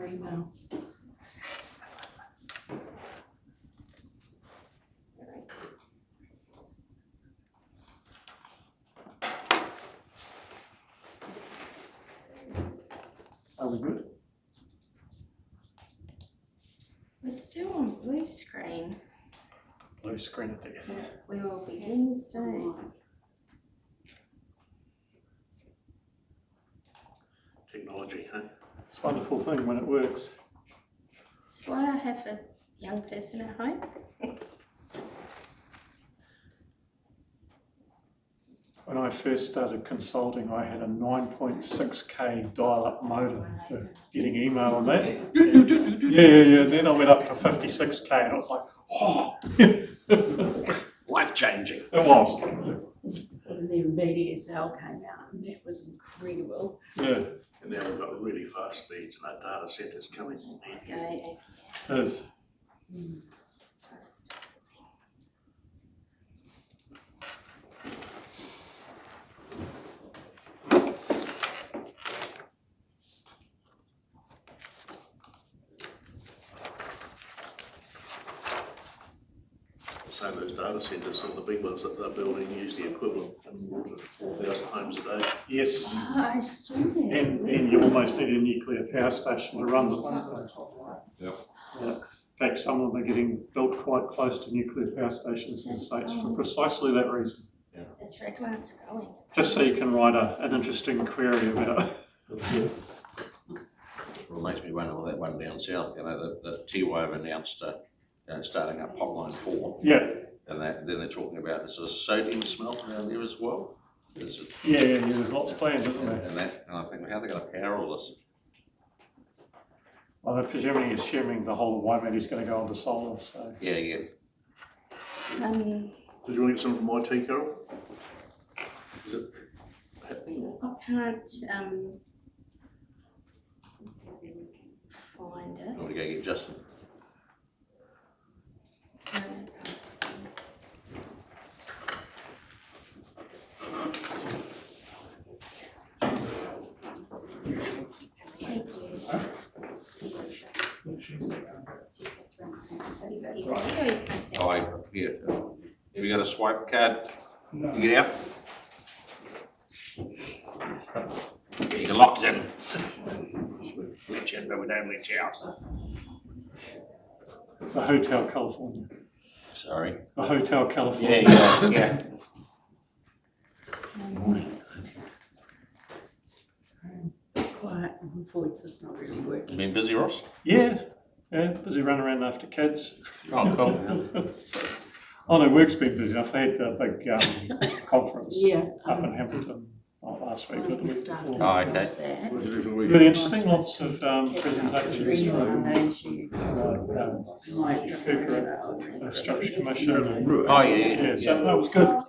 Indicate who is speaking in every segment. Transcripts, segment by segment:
Speaker 1: very well.
Speaker 2: Are we good?
Speaker 1: We're still on blue screen.
Speaker 2: Blue screen of death.
Speaker 1: We will begin soon.
Speaker 3: Technology, huh?
Speaker 2: It's a wonderful thing when it works.
Speaker 1: That's why I have a young person at home.
Speaker 2: When I first started consulting, I had a 9.6K dial-up modem for getting email on that. Yeah. Then I went up to 56K and I was like, oh.
Speaker 3: Life-changing.
Speaker 2: It was.
Speaker 4: And then VDSL came out and that was incredible.
Speaker 2: Yeah,
Speaker 3: And now we've got really fast speeds and our data centres coming.
Speaker 1: Let's go.
Speaker 2: it is.
Speaker 1: First.
Speaker 3: So those data centres, some of the big ones that they're building use the equivalent of 4,000 homes a day.
Speaker 2: Yes.
Speaker 1: I saw that.
Speaker 2: And you almost need a nuclear power station to run them.
Speaker 3: Yep.
Speaker 2: Yeah. In fact, some of them are getting built quite close to nuclear power stations in the States for precisely that reason.
Speaker 1: That's right where I was going.
Speaker 2: Just so you can write an interesting query about it.
Speaker 5: Well, it makes me wonder with that one down south, you know, that T-Wave announced starting up Hotline 4.
Speaker 2: Yeah.
Speaker 5: And then they're talking about this sort of sodium smelt down there as well.
Speaker 2: Yeah, there's lots planned, isn't there?
Speaker 5: And I think, well, how are they going to power all this?
Speaker 2: Well, they're presumably assuming the whole of Waimate is going to go onto solar, so.
Speaker 5: Yeah.
Speaker 3: Did you want to get some from my tea, Carol? Is it?
Speaker 1: I can't find it.
Speaker 5: I want to go get Justin. Oh, here. Have you got a swipe card? No. You get out? Yeah, you can lock it in. Let you in, but we don't let you out.
Speaker 2: The Hotel California.
Speaker 5: Sorry.
Speaker 2: The Hotel California.
Speaker 5: Yeah.
Speaker 4: Quiet, my voice is not really working.
Speaker 5: You been busy, Ross?
Speaker 2: Yeah, busy running around after kids.
Speaker 5: Oh, cool.
Speaker 2: Oh no, work's been busy. I've had a big conference
Speaker 4: Yeah.
Speaker 2: up in Hamilton last week, or the week before.
Speaker 5: Oh, okay.
Speaker 3: What did you do for the weekend?
Speaker 2: Really interesting, lots of presentations from
Speaker 4: Like,
Speaker 2: the Structure Commission.
Speaker 5: Oh, yeah.
Speaker 2: So that was good.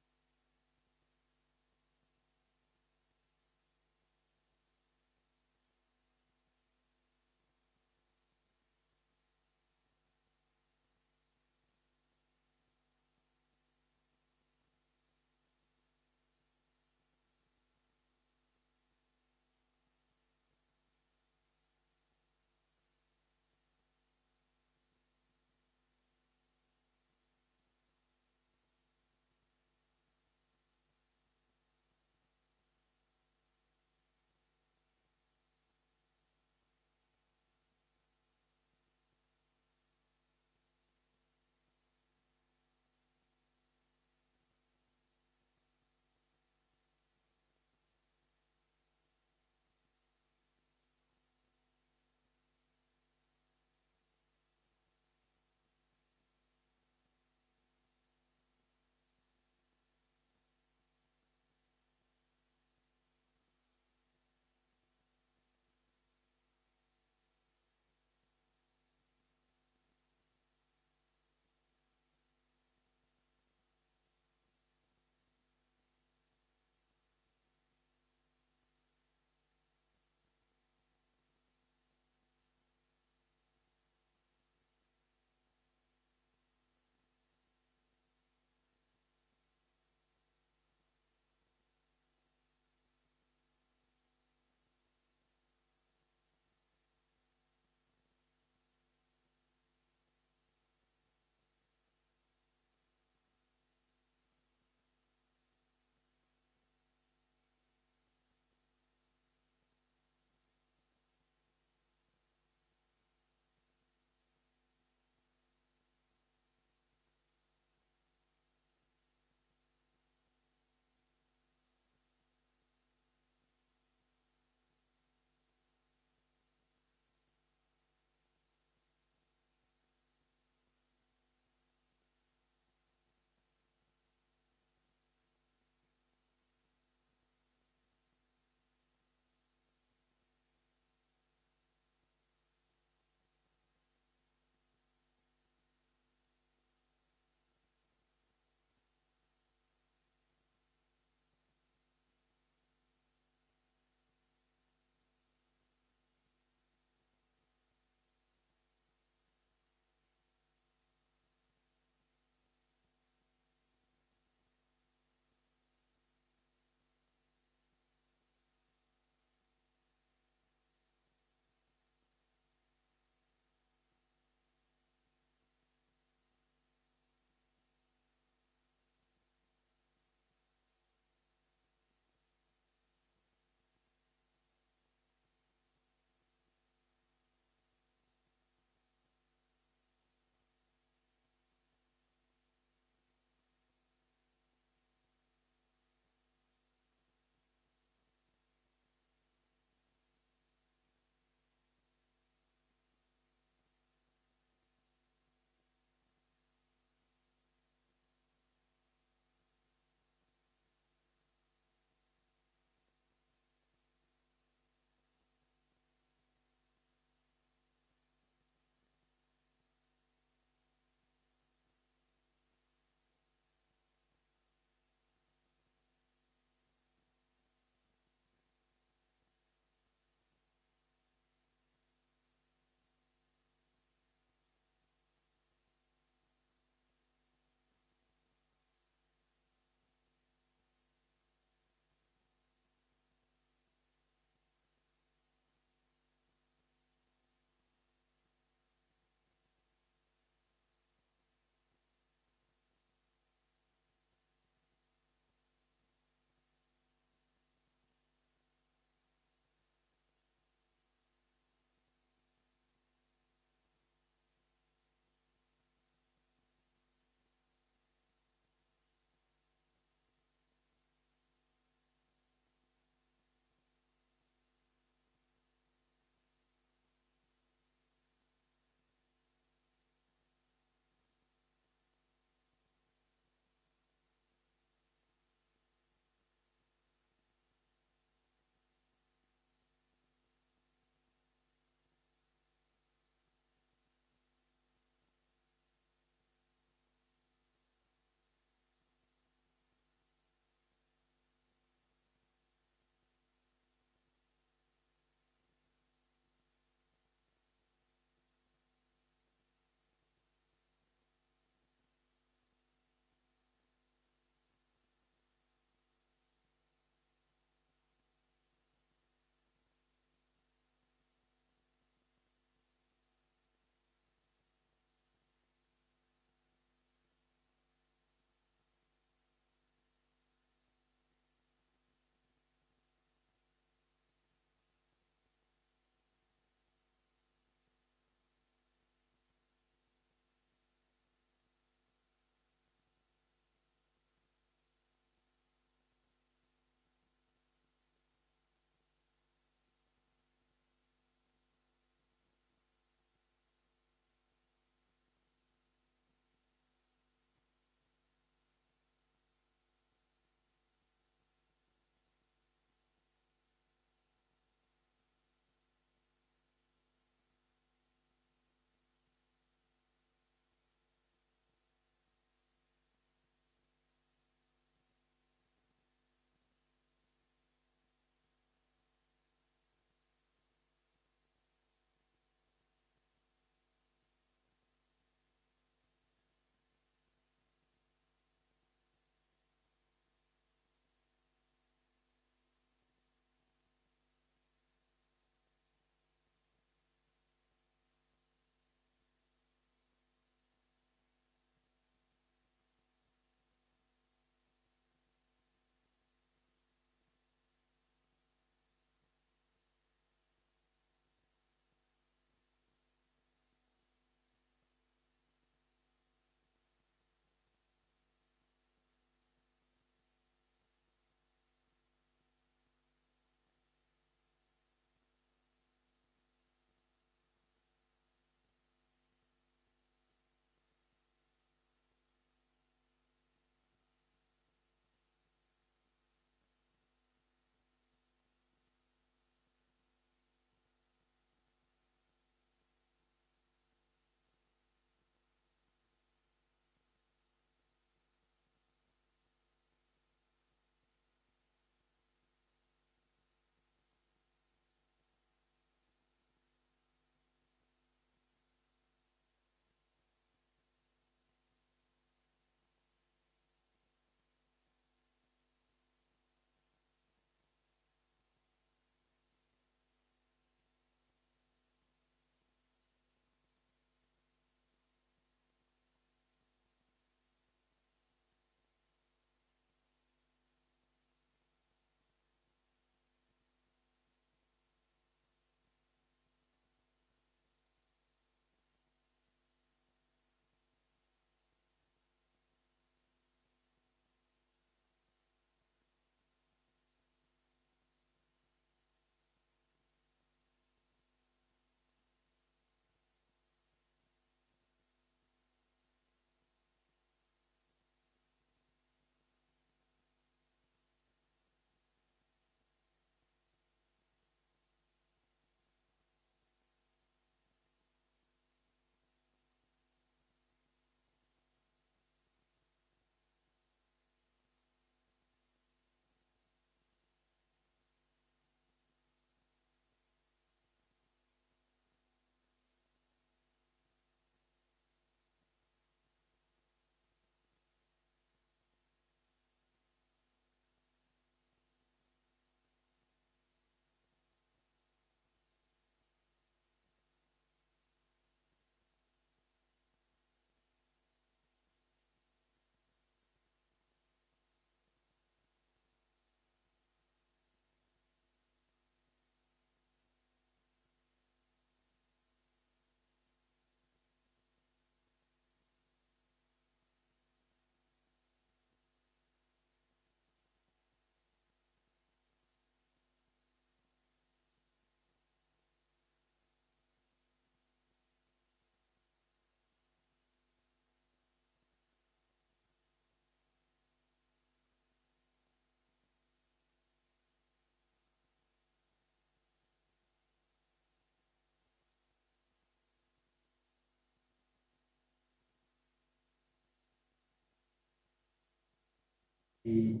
Speaker 6: the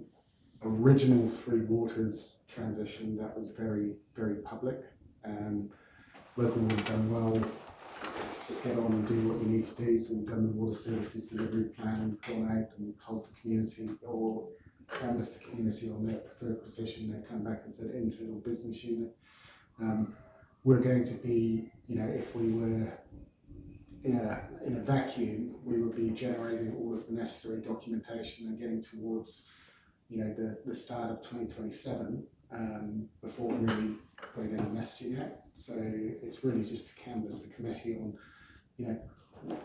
Speaker 6: original Three Waters transition, that was very, very public. Local would have done well, just get on and do what you need to do. So we've done the water services delivery plan, we've gone out and we've told the community or canvassed the community on their preferred position. They've come back and said internal business unit. We're going to be, if we were in a vacuum, we would be generating all of the necessary documentation and getting towards, the start of 2027 before really putting any messaging out. So it's really just to canvass the committee on,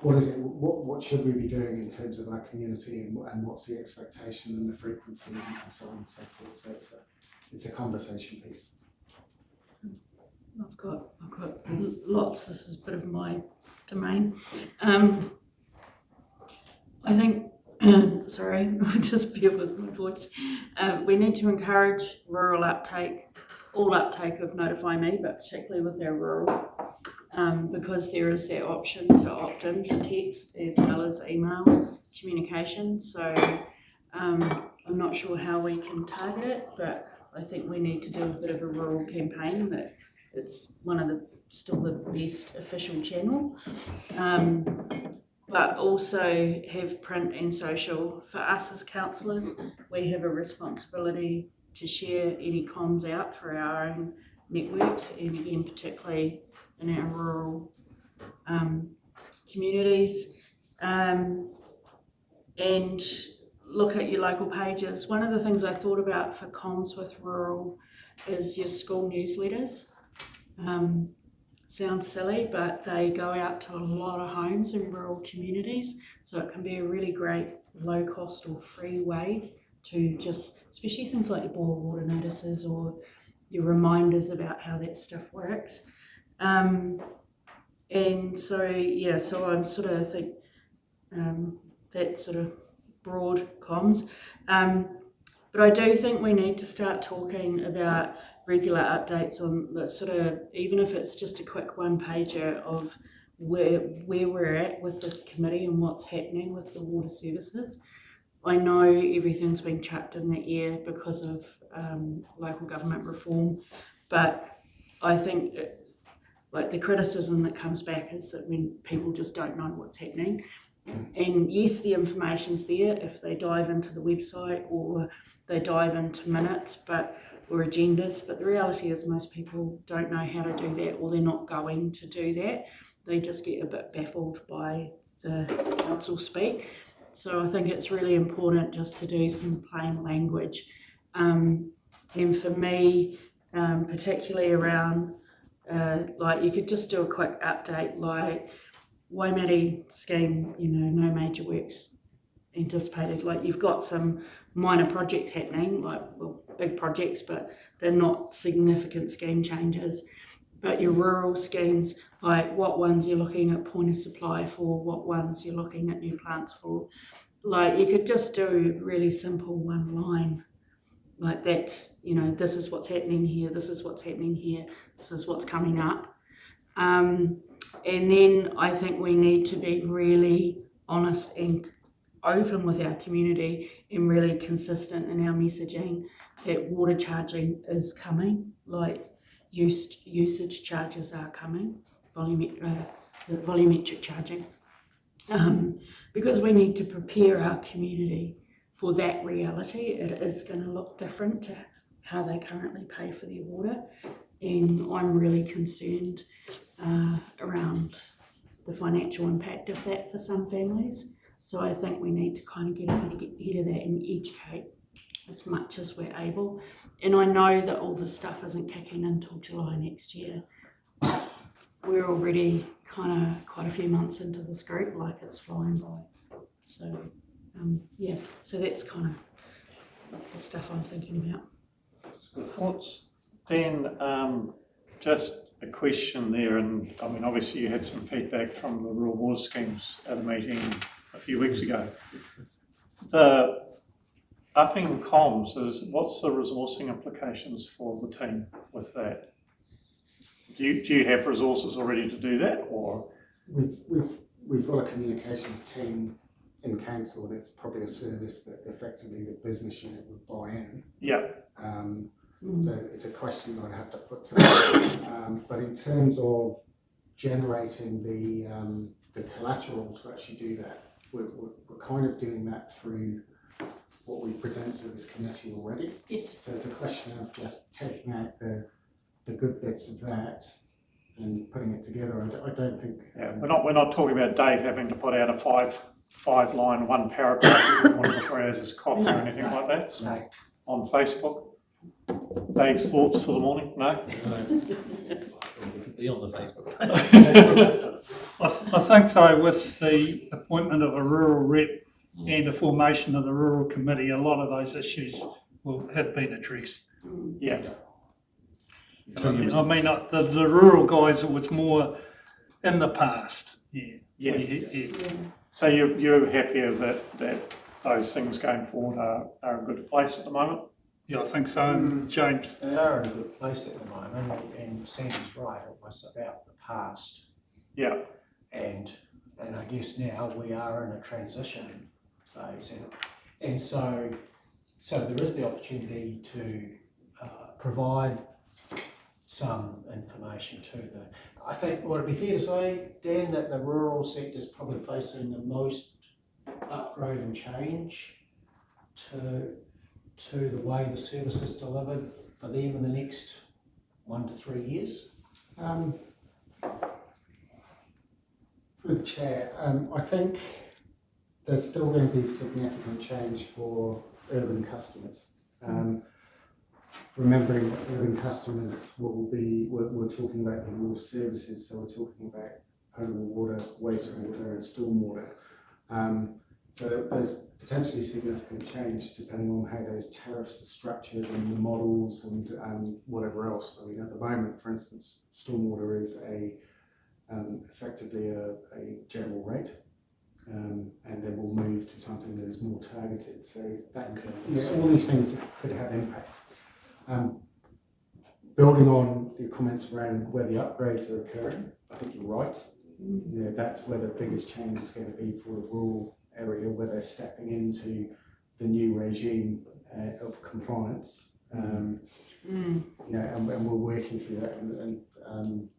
Speaker 6: what is it? What should we be doing in terms of our community, and what's the expectation and the frequency and so on and so forth. So it's a conversation piece.
Speaker 4: I've got lots. This is a bit of my domain. I think, sorry, just bear with my voice. We need to encourage rural uptake, all uptake of Notify Me, but particularly with our rural, because there is that option to opt in for text as well as email communication. So I'm not sure how we can target it, but I think we need to do a bit of a rural campaign that it's one of still the best official channel, but also have print and social. For us as councillors, we have a responsibility to share any comms out through our own networks, and again particularly in our rural communities, and look at your local pages. One of the things I thought about for comms with rural is your school newsletters. Sounds silly, but they go out to a lot of homes in rural communities, so it can be a really great low cost or free way to just, especially things like your boil water notices or your reminders about how that stuff works. And so I'm sort of think that sort of broad comms, but I do think we need to start talking about regular updates on the sort of, even if it's just a quick one pager of where we're at with this committee and what's happening with the water services. I know everything's been chucked in the air because of local government reform, but I think like the criticism that comes back is that when people just don't know what's happening. And yes, the information's there if they dive into the website or they dive into minutes or agendas, but the reality is most people don't know how to do that, or they're not going to do that. They just get a bit baffled by the council speak. So I think it's really important just to do some plain language. And for me, particularly around, like you could just do a quick update like Waimate scheme, no major works anticipated. Like you've got some minor projects happening, big projects, but they're not significant scheme changes. But your rural schemes, like what ones you're looking at point of supply for, what ones you're looking at new plants for, like you could just do really simple one line. Like that's, this is what's happening here, this is what's happening here, this is what's coming up. And then I think we need to be really honest and open with our community and really consistent in our messaging that water charging is coming, like usage charges are coming, volumetric charging, because we need to prepare our community for that reality. It is going to look different to how they currently pay for their water, and I'm really concerned around the financial impact of that for some families. So I think we need to kind of get ahead of that and educate as much as we're able. And I know that all this stuff isn't kicking in until July next year. We're already kind of quite a few months into this group, like it's flying by. So so that's kind of the stuff I'm thinking about.
Speaker 2: Good thoughts. Dan, just a question there, and I mean obviously you had some feedback from the rural water schemes at a meeting a few weeks ago. The upping comms what's the resourcing implications for the team with that? Do you have resources already to do that, or?
Speaker 6: We've got a communications team in council, and it's probably a service that effectively the business unit would buy in.
Speaker 2: Yeah.
Speaker 6: So it's a question that I'd have to put to them. But in terms of generating the collateral to actually do that, we're kind of doing that through what we present to this committee already.
Speaker 4: Yes.
Speaker 6: So it's a question of just taking out the good bits of that and putting it together. I don't think.
Speaker 2: Yeah, we're not talking about Dave having to put out a five line, one paragraph one before he has his coffee or anything like that.
Speaker 6: No.
Speaker 2: On Facebook. Dave's thoughts for the morning? No?
Speaker 5: Be on the Facebook.
Speaker 7: I think though, with the appointment of a rural rep and the formation of the rural committee, a lot of those issues will have been addressed.
Speaker 2: Yeah.
Speaker 7: I mean, the rural guys, it was more in the past. Yeah.
Speaker 2: So you're happier that those things going forward are a good place at the moment?
Speaker 7: Yeah, I think so, James.
Speaker 8: They are in a good place at the moment, and Sandy's right, it was about the past.
Speaker 2: Yeah.
Speaker 8: And I guess now we are in a transition phase, and so there is the opportunity to provide some information to I think, would it be fair to say, Dan, that the rural sector is probably facing the most upgrade and change to the way the service is delivered for them in the next 1 to 3 years?
Speaker 6: Through the chair, I think there's still going to be significant change for urban customers. Remembering that urban customers we're talking about the rural services, so we're talking about potable water, wastewater and stormwater. So there's potentially significant change depending on how those tariffs are structured and the models and whatever else. I mean, at the moment, for instance, stormwater is effectively a general rate, and then we'll move to something that is more targeted. So that could, all these things could have impacts. Building on your comments around where the upgrades are occurring, I think you're right. That's where the biggest change is going to be for the rural area, where they're stepping into the new regime of compliance. And we're working through that, and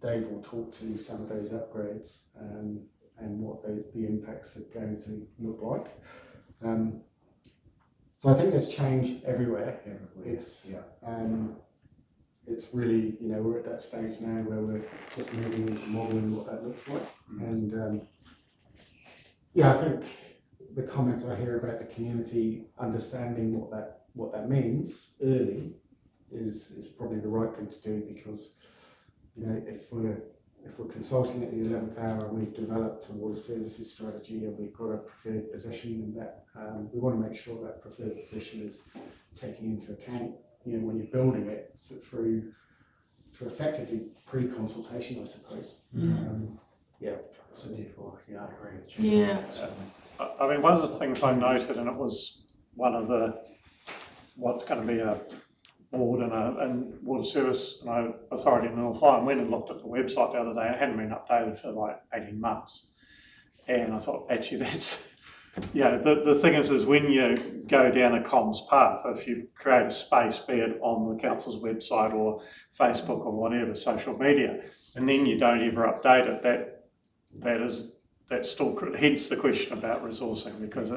Speaker 6: Dave will talk to some of those upgrades and what the impacts are going to look like. So I think there's change everywhere. It's really, we're at that stage now where we're just moving into modelling what that looks like. And I think the comments I hear about the community understanding what that means early is probably the right thing to do, because if we're consulting at the 11th hour and we've developed a water services strategy and we've got a preferred position in that, we want to make sure that preferred position is taking into account, when you're building it, so through effectively pre-consultation, I suppose.
Speaker 8: So therefore, I agree with you.
Speaker 4: Yeah.
Speaker 2: I mean, one of the things I noted, and it was one of what's going to be a board and water service authority in North Island, went and looked at the website the other day. It hadn't been updated for like 18 months. And I thought, actually, that's, the thing is when you go down a comms path, if you create a space, be it on the council's website or Facebook or whatever, social media, and then you don't ever update it, that's still, hence the question about resourcing, because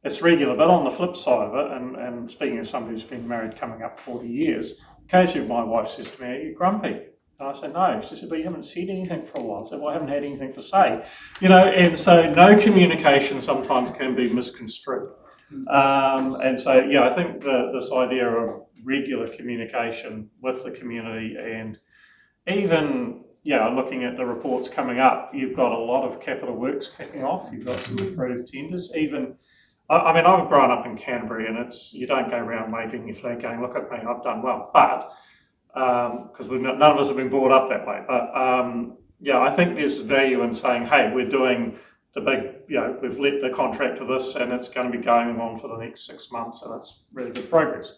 Speaker 2: it's regular. But on the flip side of it, and speaking of somebody who's been married coming up 40 years, occasionally my wife says to me, "Are you grumpy?" And I say, "No." She said, "But you haven't said anything for a while." I said, "Well, I haven't had anything to say." And so no communication sometimes can be misconstrued. And so, I think this idea of regular communication with the community, and even, looking at the reports coming up, you've got a lot of capital works kicking off. You've got some approved tenders. Even, I mean, I've grown up in Canterbury, and you don't go around waving your flag going, "Look at me, I've done well." But, because none of us have been brought up that way. But, I think there's value in saying, "Hey, we're doing the big, we've let the contract to this, and it's going to be going on for the next 6 months, and it's really good progress."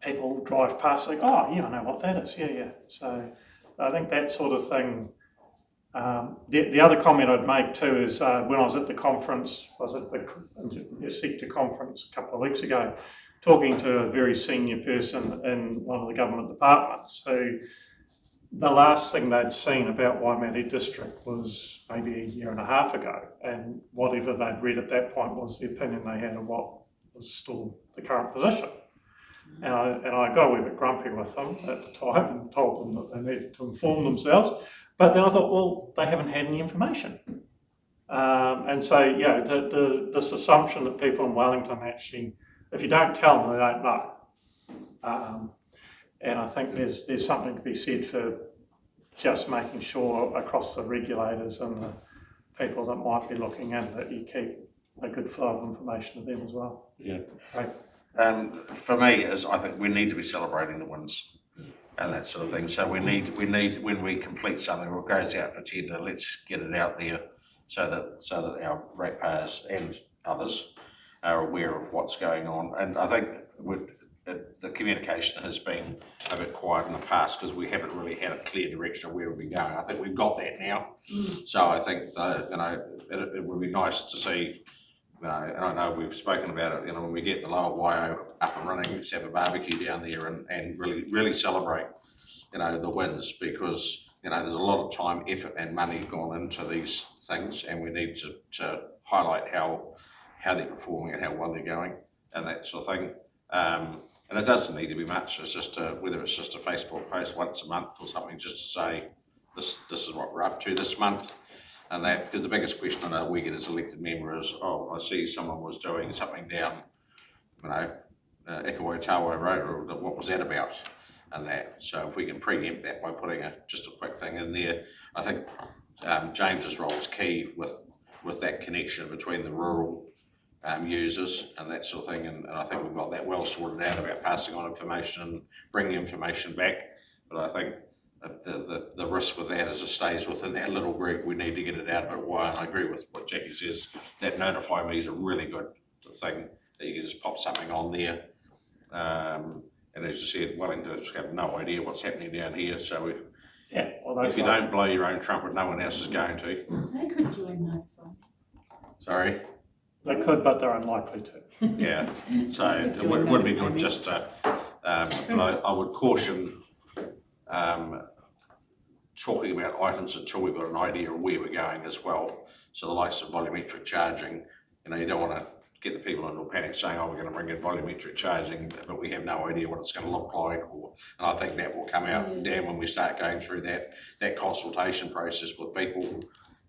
Speaker 2: People drive past, like, "Oh, yeah, I know what that is." Yeah. So I think that sort of thing The other comment I'd make too is when I was at the conference, I was at the sector conference a couple of weeks ago, talking to a very senior person in one of the government departments who the last thing they'd seen about Waimate district was maybe a year and a half ago, and whatever they'd read at that point was the opinion they had of what was still the current position. And I got a wee bit grumpy with them at the time and told them that they needed to inform themselves. But then I thought, well, they haven't had any information. And so, yeah, this assumption that people in Wellington actually, if you don't tell them, they don't know. And I think there's something to be said for just making sure across the regulators and the people that might be looking in that you keep a good flow of information to them as well.
Speaker 5: Yeah.
Speaker 2: Right.
Speaker 5: For me, is I think we need to be celebrating the wins and that sort of thing. So we need when we complete something or it goes out for tender, let's get it out there so that our ratepayers and others are aware of what's going on. And I think the communication has been a bit quiet in the past because we haven't really had a clear direction of where we're going. I think we've got that now. So I think it would be nice to see. And I know we've spoken about it, when we get the lower Waio up and running, let's have a barbecue down there and really celebrate, the wins, because, there's a lot of time, effort and money gone into these things, and we need to highlight how they're performing and how well they're going and that sort of thing. And it doesn't need to be much, it's just whether it's just a Facebook post once a month or something, just to say, this is what we're up to this month. And that, because the biggest question I know we get as elected member is, I see someone was doing something down, Ekawai Tawa Road, or what was that about? And that, so if we can preempt that by putting just a quick thing in there, I think James's role is key with that connection between the rural users and that sort of thing, and I think we've got that well sorted out about passing on information and bringing information back. But I think the risk with that is it stays within that little group. We need to get it out a bit wide, and I agree with what Jackie says, that notify me is a really good thing, that you can just pop something on there. And as you said, Wellington just have no idea what's happening down here, so if you don't blow your own trumpet, no one else is going to.
Speaker 4: They could join notify.
Speaker 5: Sorry?
Speaker 2: They could, but they're unlikely to.
Speaker 5: Yeah, so it would be good just to, but I would caution talking about items until we've got an idea of where we're going as well. So the likes of volumetric charging, you don't want to get the people into a panic saying, we're going to bring in volumetric charging, but we have no idea what it's going to look like. And I think that will come out, Dan, when we start going through that consultation process with people.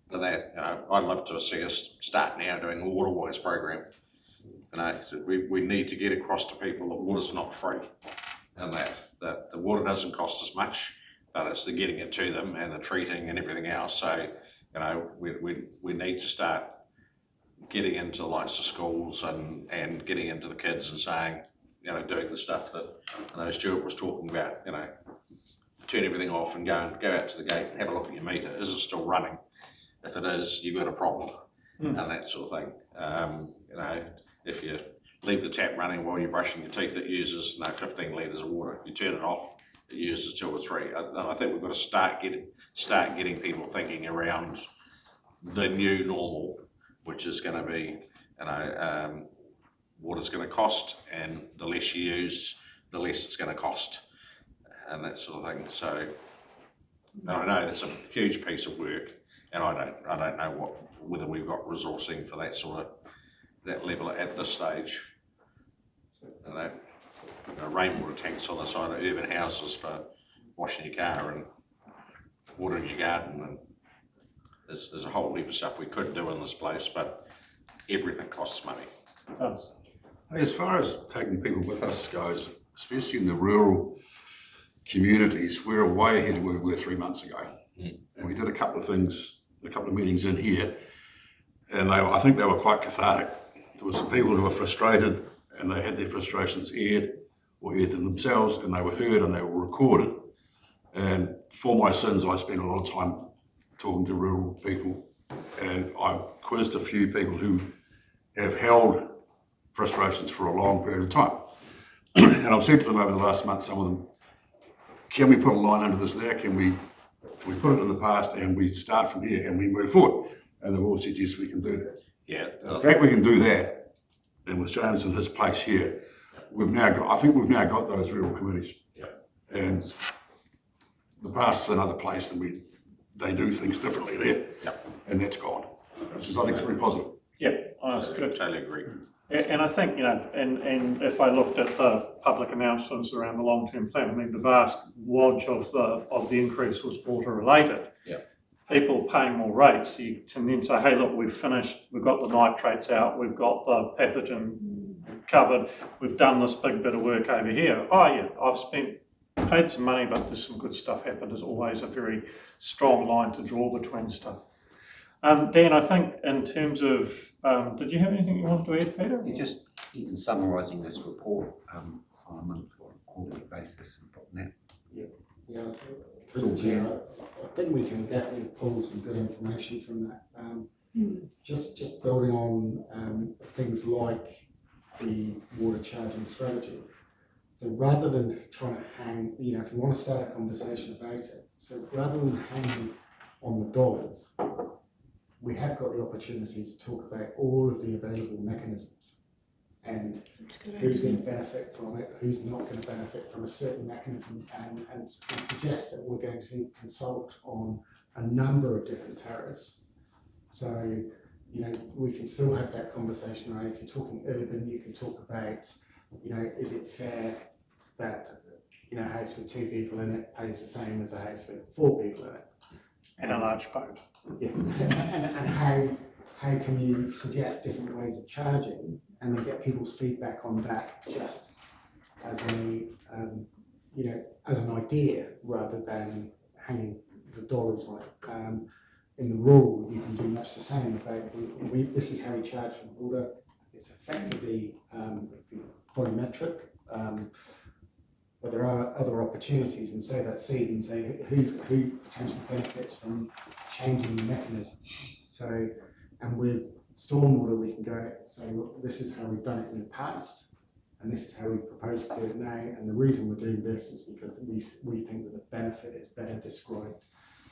Speaker 5: And that, I'd love to see us start now doing a waterwise program. We need to get across to people that water's not free, and that the water doesn't cost us much, but it's the getting it to them and the treating and everything else. So, we need to start getting into the likes of schools and getting into the kids and saying, doing the stuff that Stuart was talking about, turn everything off and go out to the gate and have a look at your meter. Is it still running? If it is, you've got a problem, and that sort of thing. If you leave the tap running while you're brushing your teeth, it uses 15 litres of water. If you turn it off, it uses 2 or 3. I think we've got to start getting people thinking around the new normal, which is going to be, what it's going to cost, and the less you use, the less it's going to cost, and that sort of thing. So I know that's a huge piece of work, and I don't know whether we've got resourcing for that level at this stage. Rainwater tanks on the side of urban houses for washing your car and watering your garden, and there's a whole heap of stuff we could do in this place, but everything costs money.
Speaker 2: It does.
Speaker 9: As far as taking people with us goes, especially in the rural communities, we're way ahead of where we were 3 months ago. And we did a couple of meetings in here, and I think they were quite cathartic. There were some people who were frustrated, and they had their frustrations aired to themselves, and they were heard and they were recorded. And for my sins, I spent a lot of time talking to rural people, and I quizzed a few people who have held frustrations for a long period of time. And I've said to them over the last month, some of them, can we put a line under this now? Can we We put it in the past and we start from here and we move forward. And they've all said, yes, we can do that.
Speaker 5: Yeah.
Speaker 9: The fact we can do that, and with James in his place here, I think we've now got those rural committees.
Speaker 5: Yeah.
Speaker 9: And the past is another place and they do things differently there.
Speaker 5: Yeah.
Speaker 9: And that's gone, which is, I think, is very positive.
Speaker 2: Yeah, that's good.
Speaker 5: Totally agree.
Speaker 2: And I think, and if I looked at the public announcements around the long-term plan, I mean, the vast wodge of the increase was water related.
Speaker 5: Yeah.
Speaker 2: People paying more rates, you can then say, hey, look, we've got the nitrates out, we've got the pathogen covered, we've done this big bit of work over here. Oh yeah, I've paid some money, but there's some good stuff happened. There's always a very strong line to draw between stuff. Dan, I think in terms of, did you have anything you wanted to add, Peter?
Speaker 10: In summarising this report on a monthly or quarterly basis and putting that.
Speaker 6: Yeah, I think we can definitely pull some good information from that. Just building on things like the water charging strategy. So rather than trying to hang, if you want to start a conversation about it, so rather than hanging on the dollars, we have got the opportunity to talk about all of the available mechanisms and who's going to benefit from it, who's not going to benefit from a certain mechanism, and suggest that we're going to consult on a number of different tariffs. So, we can still have that conversation, right? If you're talking urban, you can talk about, is it fair that, a house with 2 people in it pays the same as a house with 4 people in it?
Speaker 2: And a large boat.
Speaker 6: Yeah, and how can you suggest different ways of charging and then get people's feedback on that just as as an idea rather than hanging the dollars on it. In the rural, you can do much the same. This is how we charge for water. It's effectively volumetric, but there are other opportunities, and sow that seed and say who potentially benefits from changing the mechanism. So, and with stormwater, we can go and say, look, this is how we've done it in the past, and this is how we propose to do it now. And the reason we're doing this is because we think that the benefit is better described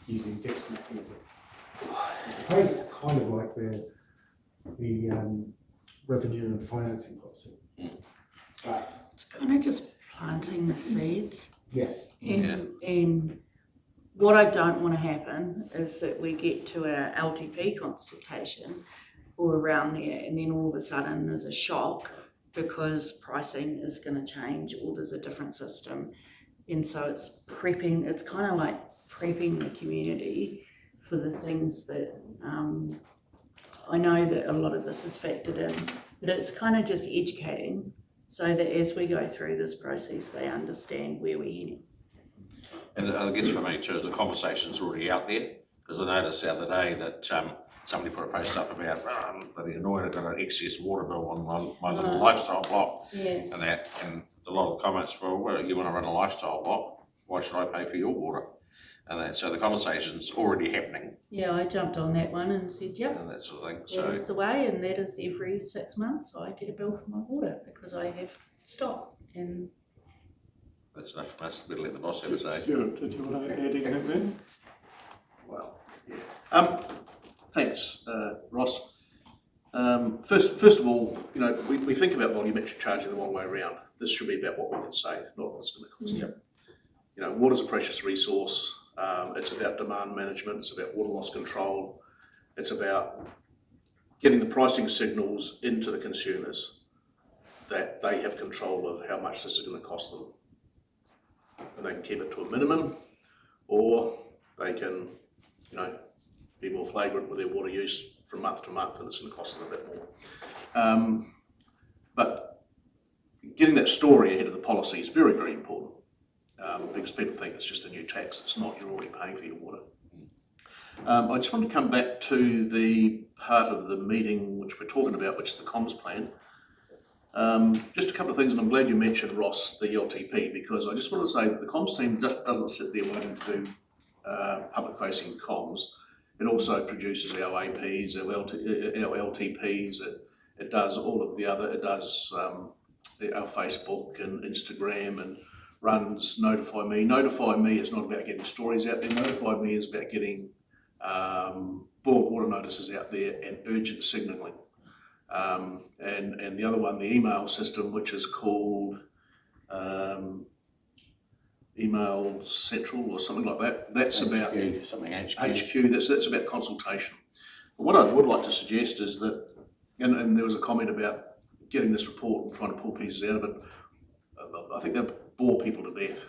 Speaker 6: using this mechanism. I suppose it's kind of like the revenue and financing policy, but
Speaker 4: It's kind of just planting the seeds.
Speaker 6: yes.
Speaker 4: And what I don't want to happen is that we get to our LTP consultation or around there, and then all of a sudden there's a shock because pricing is going to change or there's a different system. And so it's kind of like prepping the community for the things that I know that a lot of this is factored in, but it's kind of just educating so that as we go through this process, they understand where we're heading.
Speaker 5: And I guess for me too, the conversation's already out there, because I noticed the other day that somebody put a post up about, bloody annoyed, I got an excess water bill on my little lifestyle block.
Speaker 4: Yes.
Speaker 5: And a lot of the comments were, well, you want to run a lifestyle block, why should I pay for your water? And so the conversation's already happening.
Speaker 4: Yeah, I jumped on that one and said, yep,
Speaker 5: And that sort of thing.
Speaker 4: that
Speaker 5: So
Speaker 4: is the way, and that is every 6 months I get a bill for my water because I have stock. And
Speaker 5: that's enough from us. Better let the boss have a say.
Speaker 2: Stuart, did you want to add anything there?
Speaker 3: Well, yeah. Thanks, Ross. First of all, we think about volumetric charging the wrong way around. This should be about what we can save, not what it's going to cost you. Water's a precious resource. It's about demand management. It's about water loss control. It's about getting the pricing signals into the consumers that they have control of how much this is going to cost them. And they can keep it to a minimum, or they can, be more flagrant with their water use from month to month, and it's going to cost them a bit more. But getting that story ahead of the policy is very, very important, because people think it's just a new tax. It's not. You're already paying for your water. I just want to come back to the part of the meeting which we're talking about, which is the comms plan. Just a couple of things, and I'm glad you mentioned, Ross, the LTP, because I just want to say that the comms team just doesn't sit there waiting to do public-facing comms. It also produces our APs, our LTPs. It does all of the other. It does our Facebook and Instagram and runs Notify Me. Notify Me is not about getting stories out there. Notify Me is about getting boiled water notices out there and urgent signalling. And the other one, the email system, which is called Email Central or something like that. That's about HQ. That's about consultation. But what I would like to suggest is that, and there was a comment about getting this report and trying to pull pieces out of it. I think they'll bore people to death.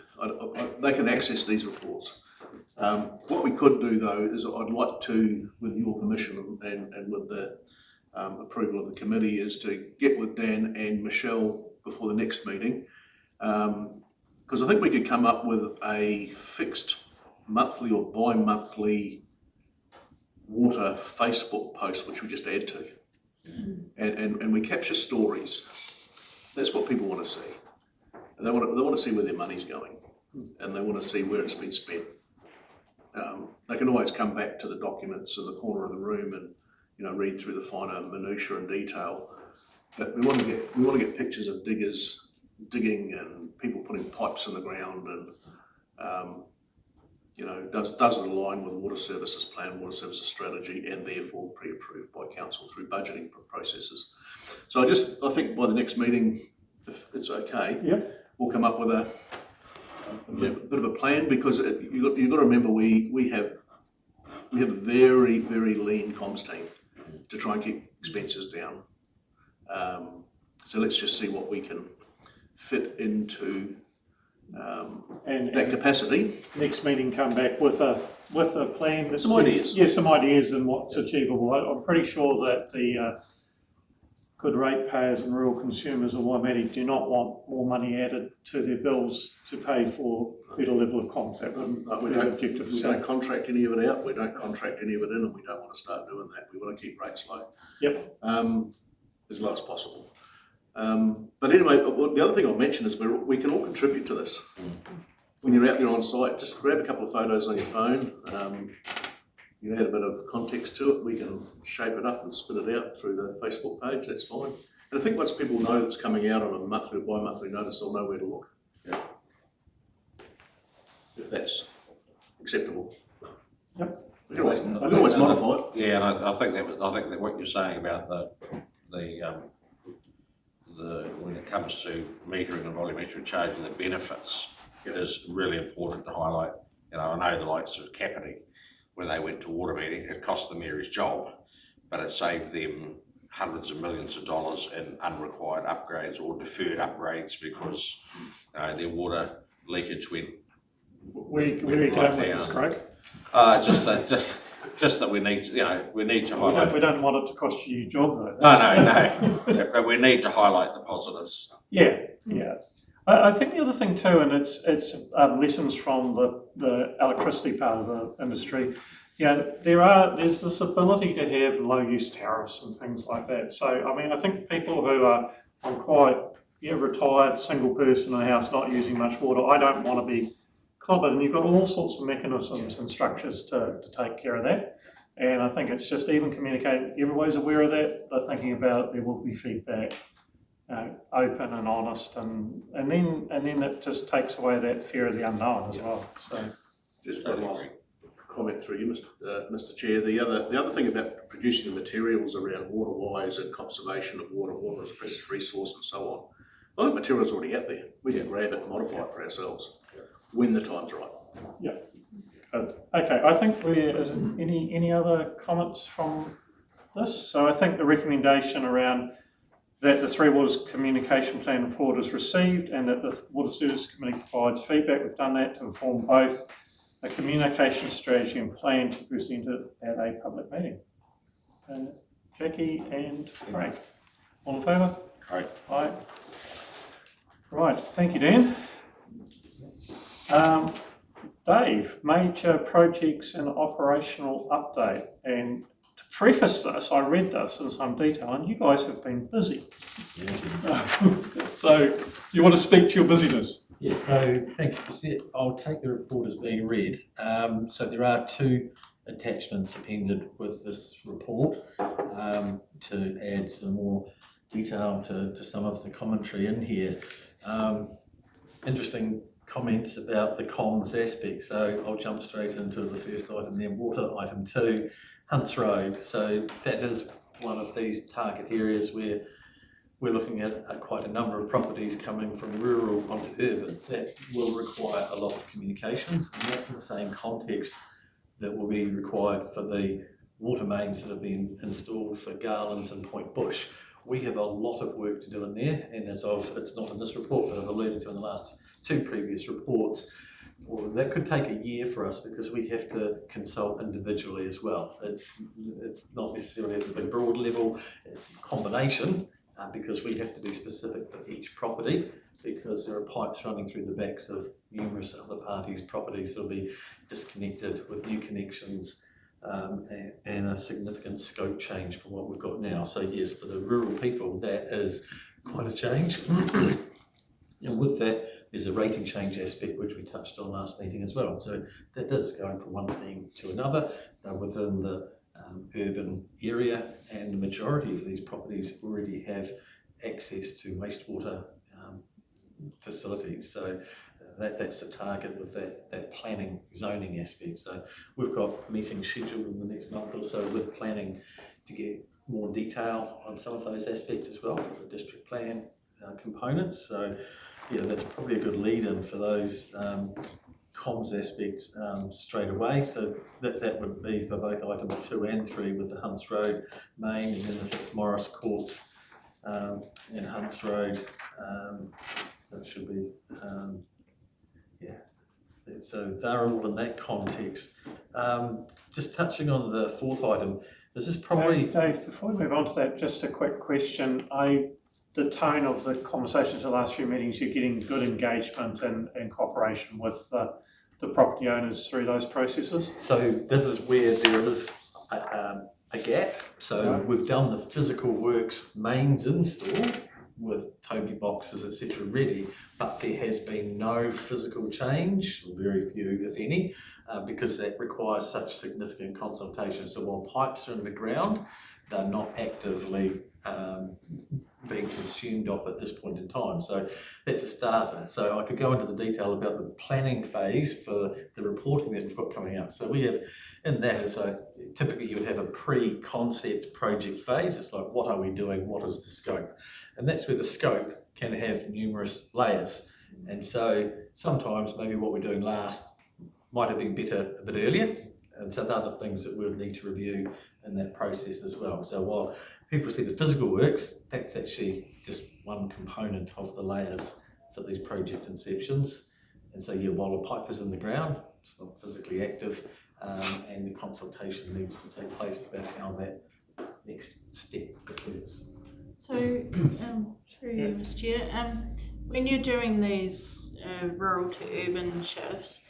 Speaker 3: They can access these reports. What we could do though is I'd like to, with your permission and with the approval of the committee, is to get with Dan and Michelle before the next meeting. Because I think we could come up with a fixed monthly or bi-monthly water Facebook post, which we just add to. And we capture stories. That's what people want to see. And they want to see where their money's going, and they want to see where it's been spent. They can always come back to the documents in the corner of the room and read through the finer minutiae and detail. But we want to get pictures of diggers digging and people putting pipes in the ground, and does it align with Water Services Plan, Water Services Strategy, and therefore pre-approved by council through budgeting processes. So I think by the next meeting, if it's okay, we'll come up with a bit of a plan, because you've got to remember we have a very, very lean comms team to try and keep expenses down. So let's just see what we can fit into that capacity.
Speaker 2: Next meeting, come back with a plan. That
Speaker 3: some ideas.
Speaker 2: Yeah, some ideas and what's achievable. I'm pretty sure that the good ratepayers and rural consumers of Waimate do not want more money added to their bills to pay for better level of comms. That wouldn't be the objective.
Speaker 3: We don't contract any of it out, we don't contract any of it in, and we don't want to start doing that. We want to keep rates low.
Speaker 2: Yep.
Speaker 3: As low as possible. But anyway, the other thing I'll mention is we can all contribute to this. When you're out there on site, just grab a couple of photos on your phone. You add a bit of context to it, we can shape it up and spit it out through the Facebook page, that's fine. And I think once people know that's coming out on a monthly or bi-monthly notice, they'll know where to look. Yeah. If that's acceptable.
Speaker 2: Yep.
Speaker 3: We can always modify it.
Speaker 5: Yeah, and I think that what you're saying about the when it comes to metering and volumetric charging, the benefits is really important to highlight. I know the likes of Kapiti, when they went to water meeting, it cost the mayor's job, but it saved them hundreds of millions of dollars in unrequired upgrades or deferred upgrades, because their water leakage went.
Speaker 2: Where are you going with this, Craig?
Speaker 5: Just that we need to highlight.
Speaker 2: We don't want it to cost you your job though.
Speaker 5: No. But we need to highlight the positives.
Speaker 2: Yeah. I think the other thing too, and it's lessons from the electricity part of the industry. There's this ability to have low use tariffs and things like that. So I think people who are on quite retired single person in a house not using much water, I don't want to be clobbered, and you've got all sorts of mechanisms and structures to take care of that. And I think it's just even communicating, everybody's aware of that, they're thinking about it, there will be feedback, open and honest, and then it just takes away that fear of the unknown as well. So
Speaker 3: just one last comment through you, Mr. Chair. The other thing about producing the materials around water wise and conservation of water as a precious resource and so on, well, the material's already out there. We can grab it and modify it for ourselves when the time's right.
Speaker 2: Yeah. Okay, I think is any other comments from this? So I think the recommendation around that the Three Waters Communication Plan report is received and that the Water Services Committee provides feedback. We've done that to inform both a communication strategy and plan to present it at a public meeting. Jackie and Craig, all in favour? Aye. Right, thank you, Dan. Dave, major projects and operational update. And to preface this, I read this in some detail, and you guys have been busy. So, do you want to speak to your busyness?
Speaker 11: Yes, so thank you. I'll take the report as being read. So there are two attachments appended with this report to add some more detail to some of the commentary in here. Interesting comments about the comms aspect, so I'll jump straight into the first item then, water item 2, Hunts Road. So that is one of these target areas where we're looking at quite a number of properties coming from rural onto urban that will require a lot of communications, and that's in the same context that will be required for the water mains that have been installed for Garlands and Point Bush. We have a lot of work to do in there, and it's not in this report, but I've alluded to in the last 2 previous reports, well, that could take a year for us because we have to consult individually as well. It's not necessarily at the big broad level, it's a combination because we have to be specific for each property because there are pipes running through the backs of numerous other parties' properties that will be disconnected with new connections and a significant scope change from what we've got now. So yes, for the rural people, that is quite a change. And with that, there's a rating change aspect, which we touched on last meeting as well. So that is going from one scheme to another. They're within the urban area, and the majority of these properties already have access to wastewater facilities. So that's a target with that planning zoning aspect. So we've got meetings scheduled in the next month or so with planning to get more detail on some of those aspects as well for the district plan components. So yeah, that's probably a good lead-in for those comms aspects straight away. So that would be for both items 2 and 3 with the Hunts Road main, and then the Fitzmaurice Courts and Hunts Road. That should be, yeah. So they're all in that context. Just touching on the 4th item, this is probably...
Speaker 2: Dave, before we move on to that, just a quick question. The tone of the conversations the last few meetings, you're getting good engagement and cooperation with the property owners through those processes?
Speaker 11: So this is where there is a gap. So we've done the physical works mains install with Toby boxes, etc. ready, but there has been no physical change, very few, if any, because that requires such significant consultation. So while pipes are in the ground, they're not actively being consumed off at this point in time. So that's a starter. So I could go into the detail about the planning phase for the reporting that we've got coming up. So we have in that, so typically you would have a pre-concept project phase. It's like, what are we doing? What is the scope? And that's where the scope can have numerous layers. And so sometimes maybe what we're doing last might have been better a bit earlier. And so there are other things that we'll need to review in that process as well. So while people see the physical works, that's actually just one component of the layers for these project inceptions. And so yeah, while the pipe is in the ground, it's not physically active, and the consultation needs to take place about how that next step occurs.
Speaker 4: So, through you, Mr. Chair, when you're doing these rural to urban shifts,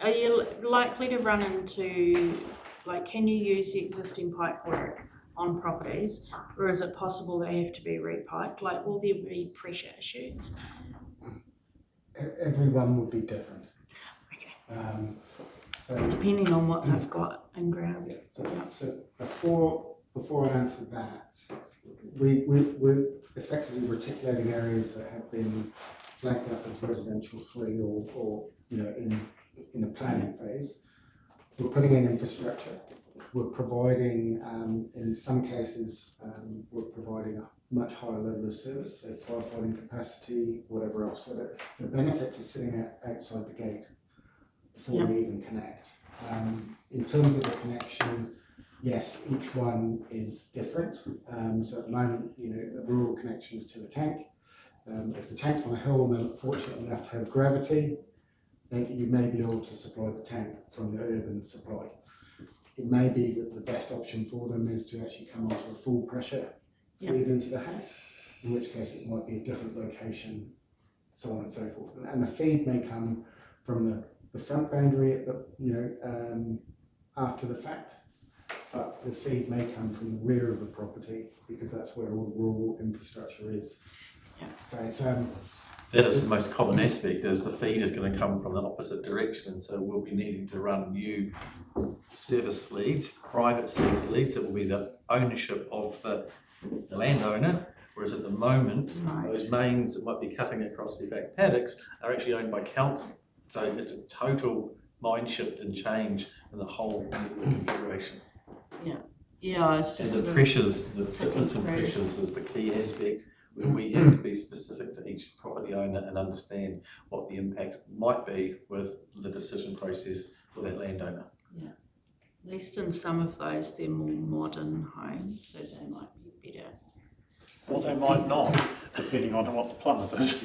Speaker 4: are you likely to run into, like, can you use the existing pipe work on properties, or is it possible they have to be repiped? Like, will there be pressure issues?
Speaker 6: Everyone would be different.
Speaker 4: Okay.
Speaker 6: So
Speaker 4: depending on what they've got in ground.
Speaker 6: yeah, so before I answer that, we're effectively reticulating areas that have been flagged up as residential 3 or you know in the planning phase. We're putting in infrastructure. We're providing, in some cases, we're providing a much higher level of service, so firefighting capacity, whatever else. So that the benefits are sitting outside the gate before we even connect. In terms of the connection, yes, each one is different. So at the moment, you know, the rural connection is to a tank. If the tank's on a hill and they're fortunate enough to have gravity, then you may be able to supply the tank from the urban supply. It may be that the best option for them is to actually come onto a full pressure feed into the house, in which case it might be a different location, so on and so forth. And the feed may come from the front boundary, at the, you know, after the fact, but the feed may come from the rear of the property because that's where all the rural infrastructure is.
Speaker 4: Yeah.
Speaker 6: So it's
Speaker 11: that is the most common aspect, is the feed is going to come from the opposite direction, so we'll be needing to run new service leads, private service leads, that will be the ownership of the landowner, Whereas at the moment,
Speaker 4: Right.
Speaker 11: those mains that might be cutting across their back paddocks are actually owned by council. So it's a total mind shift and change in the whole network configuration.
Speaker 4: Yeah, it's just
Speaker 11: And the
Speaker 4: sort of
Speaker 11: pressures, the
Speaker 4: taking
Speaker 11: difference in
Speaker 4: through.
Speaker 11: pressures is the key aspect where we have to be specific for each property owner and understand what the impact might be with the decision process for that landowner.
Speaker 4: At least in some of those, they're more modern homes, so they might be better.
Speaker 2: Or they might not, depending on what the plummet is.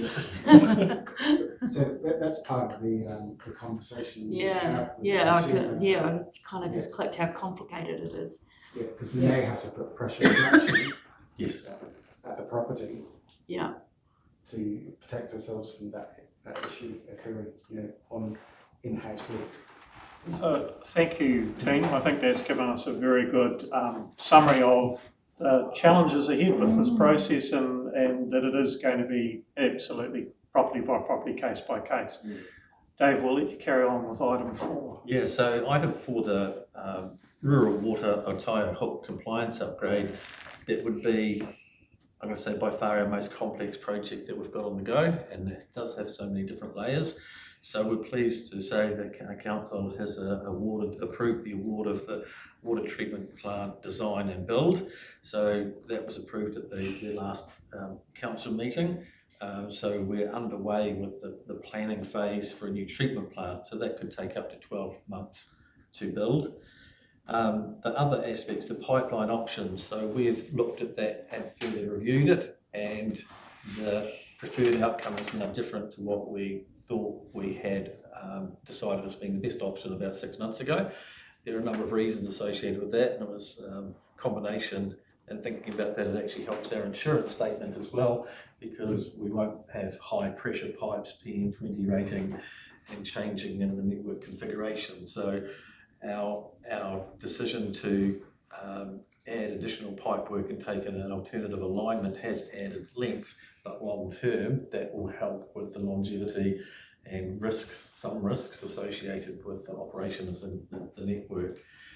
Speaker 6: So that's part of the conversation. we
Speaker 4: Yeah,
Speaker 6: have with the
Speaker 4: yeah, I
Speaker 6: consumer.
Speaker 4: could, yeah, I kind of just clicked how complicated it is.
Speaker 6: Yeah, because we may have to put pressure reduction
Speaker 11: Yes.
Speaker 6: at the property
Speaker 4: Yeah,
Speaker 6: to protect ourselves from that issue occurring, on in-house leaks.
Speaker 2: So, thank you, team. I think that's given us a very good summary of the challenges ahead with this process and that it is going to be absolutely property by property, case by case. Dave, we'll let you carry on with item 4.
Speaker 11: Yeah, so item 4, the rural water Otaia hook compliance upgrade, that would be, I'm going to say, by far our most complex project that we've got on the go, and it does have so many different layers. So we're pleased to say that council has approved the award of the water treatment plant design and build. So that was approved at the last council meeting. So we're underway with the planning phase for a new treatment plant. So that could take up to 12 months to build. The other aspects, the pipeline options. So we've looked at that and further reviewed it, and the preferred outcome is now different to what we thought we had decided as being the best option about 6 months ago. There are a number of reasons associated with that, and it was a combination, and thinking about that, it actually helps our insurance statement as well, because we won't have high pressure pipes, PM20 rating, and changing in the network configuration. So our decision to add additional pipe work and take in an alternative alignment has added length, but long term that will help with the longevity and some risks associated with the operation of the network.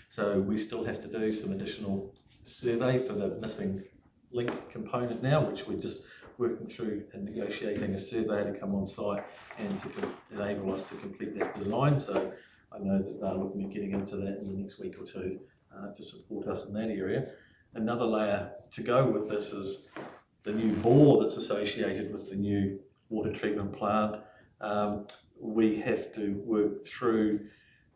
Speaker 11: So we still have to do some additional survey for the missing link component now, which we're just working through and negotiating a survey to come on site and to enable us to complete that design. So I know that they're looking at getting into that in the next week or two to support us in that area. Another layer to go with this is the new bore that's associated with the new water treatment plant. We have to work through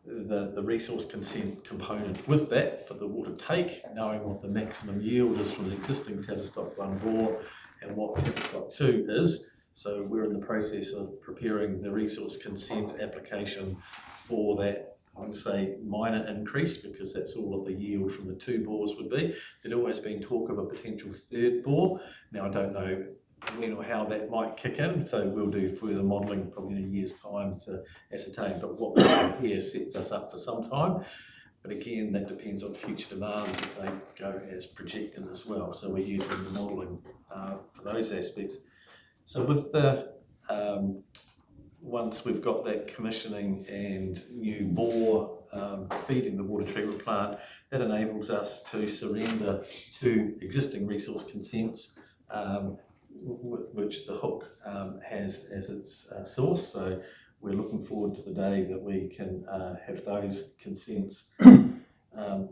Speaker 11: the resource consent component with that for the water take, knowing what the maximum yield is from the existing Tavistock 1 bore and what Tavistock 2 is. So we're in the process of preparing the resource consent application for that, I would say, minor increase, because that's all of the yield from the 2 bores would be. There'd always been talk of a potential 3rd bore. Now I don't know when or how that might kick in, so we'll do further modelling probably in a year's time to ascertain, but what we have here sets us up for some time. But again, that depends on future demands if they go as projected as well. So we're using the modelling for those aspects. So with the once we've got that commissioning and new bore feeding the water treatment plant, that enables us to surrender 2 existing resource consents, which the hook has as its source. So we're looking forward to the day that we can have those consents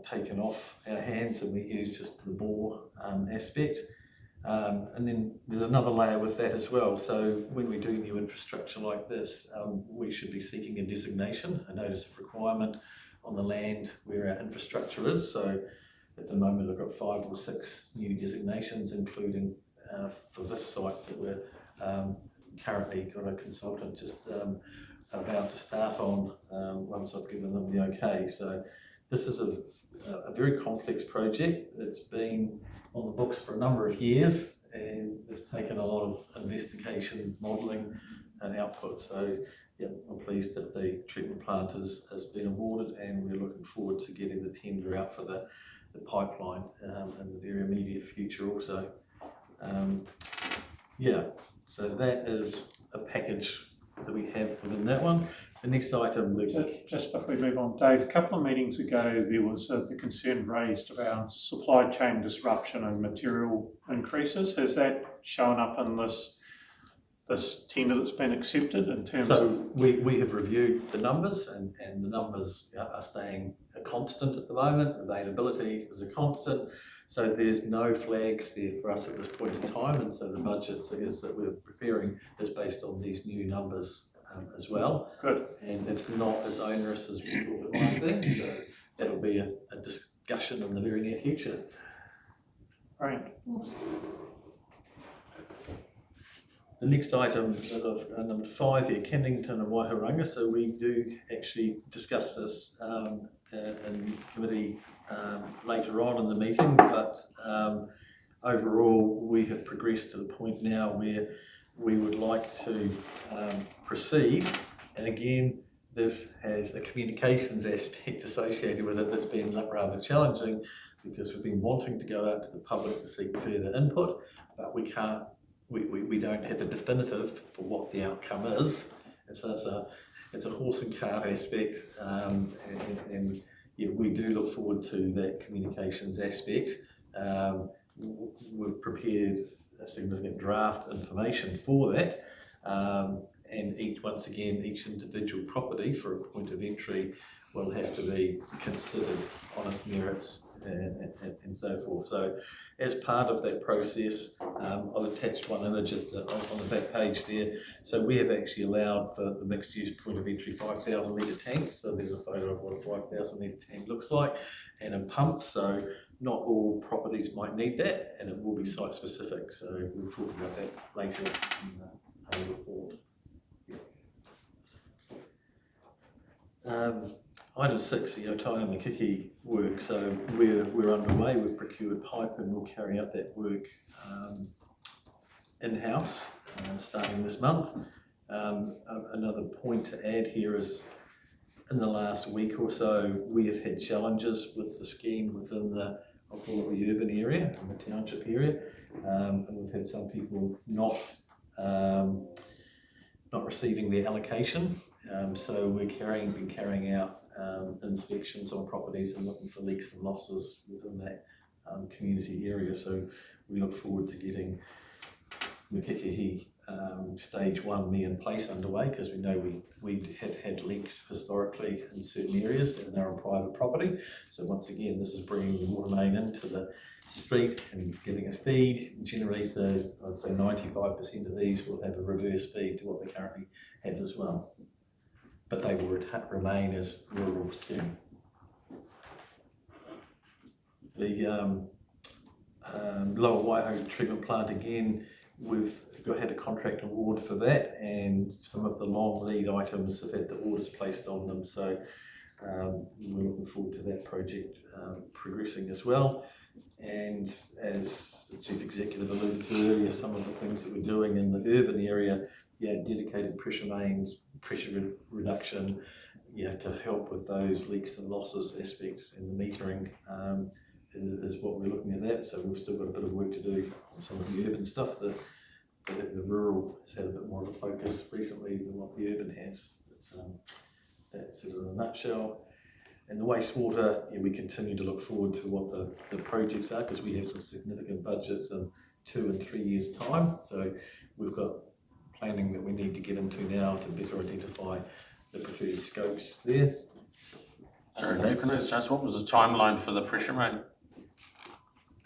Speaker 11: taken off our hands and we use just the bore aspect. And then there's another layer with that as well. So when we do new infrastructure like this, we should be seeking a designation, a notice of requirement on the land where our infrastructure is. So at the moment I've got 5 or 6 new designations, including for this site that we're currently got a consultant just about to start on once I've given them the okay. So this is a very complex project that's been on the books for a number of years, and it's taken a lot of investigation, modelling and output. So yeah, I'm pleased that the treatment plant has been awarded, and we're looking forward to getting the tender out for the pipeline in the very immediate future also. Yeah, so that is a package that we have within that one. The next item,
Speaker 2: Just before we move on, Dave, a couple of meetings ago, there was the concern raised around supply chain disruption and material increases. Has that shown up in this tender that's been accepted in terms of?
Speaker 11: We have reviewed the numbers and the numbers are staying a constant at the moment. Availability is a constant. So there's no flags there for us at this point in time, and so the budget figures that we're preparing is based on these new numbers as well.
Speaker 2: Good.
Speaker 11: And it's not as onerous as we thought it might be, so that'll be a discussion in the very near future.
Speaker 2: Right.
Speaker 11: The next item of number 5 here, Kennington and Waihoranga. So we do actually discuss this in committee later on in the meeting, but overall we have progressed to the point now where we would like to proceed. And again, this has a communications aspect associated with it that's been rather challenging, because we've been wanting to go out to the public to seek further input, but we can't. We don't have a definitive for what the outcome is. And so it's a horse and cart aspect, and yeah, we do look forward to that communications aspect. We've prepared a significant draft information for that, and once again, each individual property for a point of entry will have to be considered on its merits and so forth. So as part of that process, I've attached one image on the back page there. So we have actually allowed for the mixed use point of entry 5,000 litre tanks. So there's a photo of what a 5,000 litre tank looks like, and a pump. So not all properties might need that, and it will be site specific. So we'll talk about that later in the report. Item 6, the Otai and Makiki work. So we're underway. We've procured pipe and we'll carry out that work in-house starting this month. Another point to add here is, in the last week or so, we have had challenges with the scheme within I'll call it the urban area and the township area, and we've had some people not receiving their allocation. So we've been carrying out inspections on properties and looking for leaks and losses within that community area. So we look forward to getting Makiki stage 1 me in place underway, because we know we have had leaks historically in certain areas and they're on private property. So once again, this is bringing the water main into the street and giving a feed. Generally, so I'd say 95% of these will have a reverse feed to what they currently have as well, but they will remain as rural scheme. The Lower Waiho treatment plant, again, we've had a contract award for that, and some of the long lead items have had the orders placed on them. So we're looking forward to that project progressing as well. And as the Chief Executive alluded to earlier, some of the things that we're doing in the urban area, dedicated pressure mains, pressure reduction, to help with those leaks and losses aspect, and the metering is what we're looking at that. So we've still got a bit of work to do on some of the urban stuff. The rural has had a bit more of a focus recently than what the urban has. But that's it in a nutshell. And the wastewater, we continue to look forward to what the projects are, because we have some significant budgets in 2 and 3 years' time. So we've got planning that we need to get into now to better identify the preferred scopes there.
Speaker 5: Sorry, Dave, can I just ask, what was the timeline for the pressure main?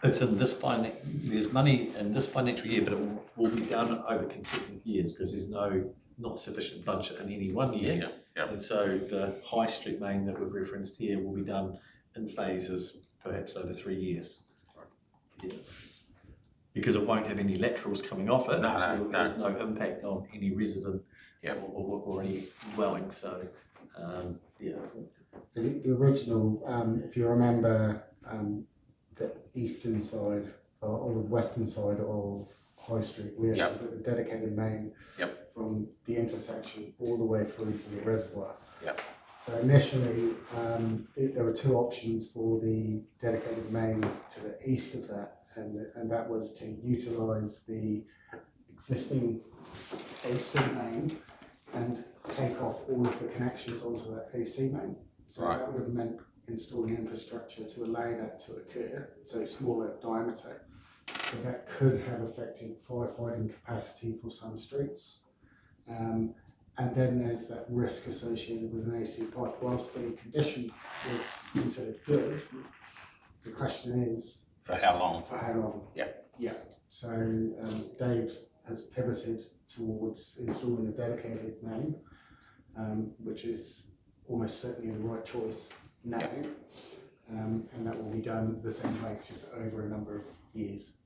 Speaker 11: It's in this there's money in this financial year, but it will be done over consecutive years, because there's not sufficient budget in any one year.
Speaker 5: Yeah.
Speaker 11: And so the high street main that we've referenced here will be done in phases, perhaps over 3 years. Yeah. Because it won't have any laterals coming off it. There's no impact on any resident or any dwelling. So,
Speaker 6: So the original, if you remember, the eastern side or the western side of High Street, we actually put a dedicated main from the intersection all the way through to the reservoir. So initially, there were 2 options for the dedicated main to the east of that, and that was to utilise the existing AC main and take off all of the connections onto that AC main. So
Speaker 5: Right.
Speaker 6: that would have meant installing infrastructure to allow that to occur, so smaller diameter. So that could have affected firefighting capacity for some streets. And then there's that risk associated with an AC pipe. Whilst the condition was considered good, the question is,
Speaker 5: For how long?
Speaker 6: for how long?
Speaker 5: Yeah.
Speaker 6: Yeah. So Dave has pivoted towards installing a dedicated main, which is almost certainly the right choice now.
Speaker 5: Yeah.
Speaker 6: And that will be done the same way, just over a number of years.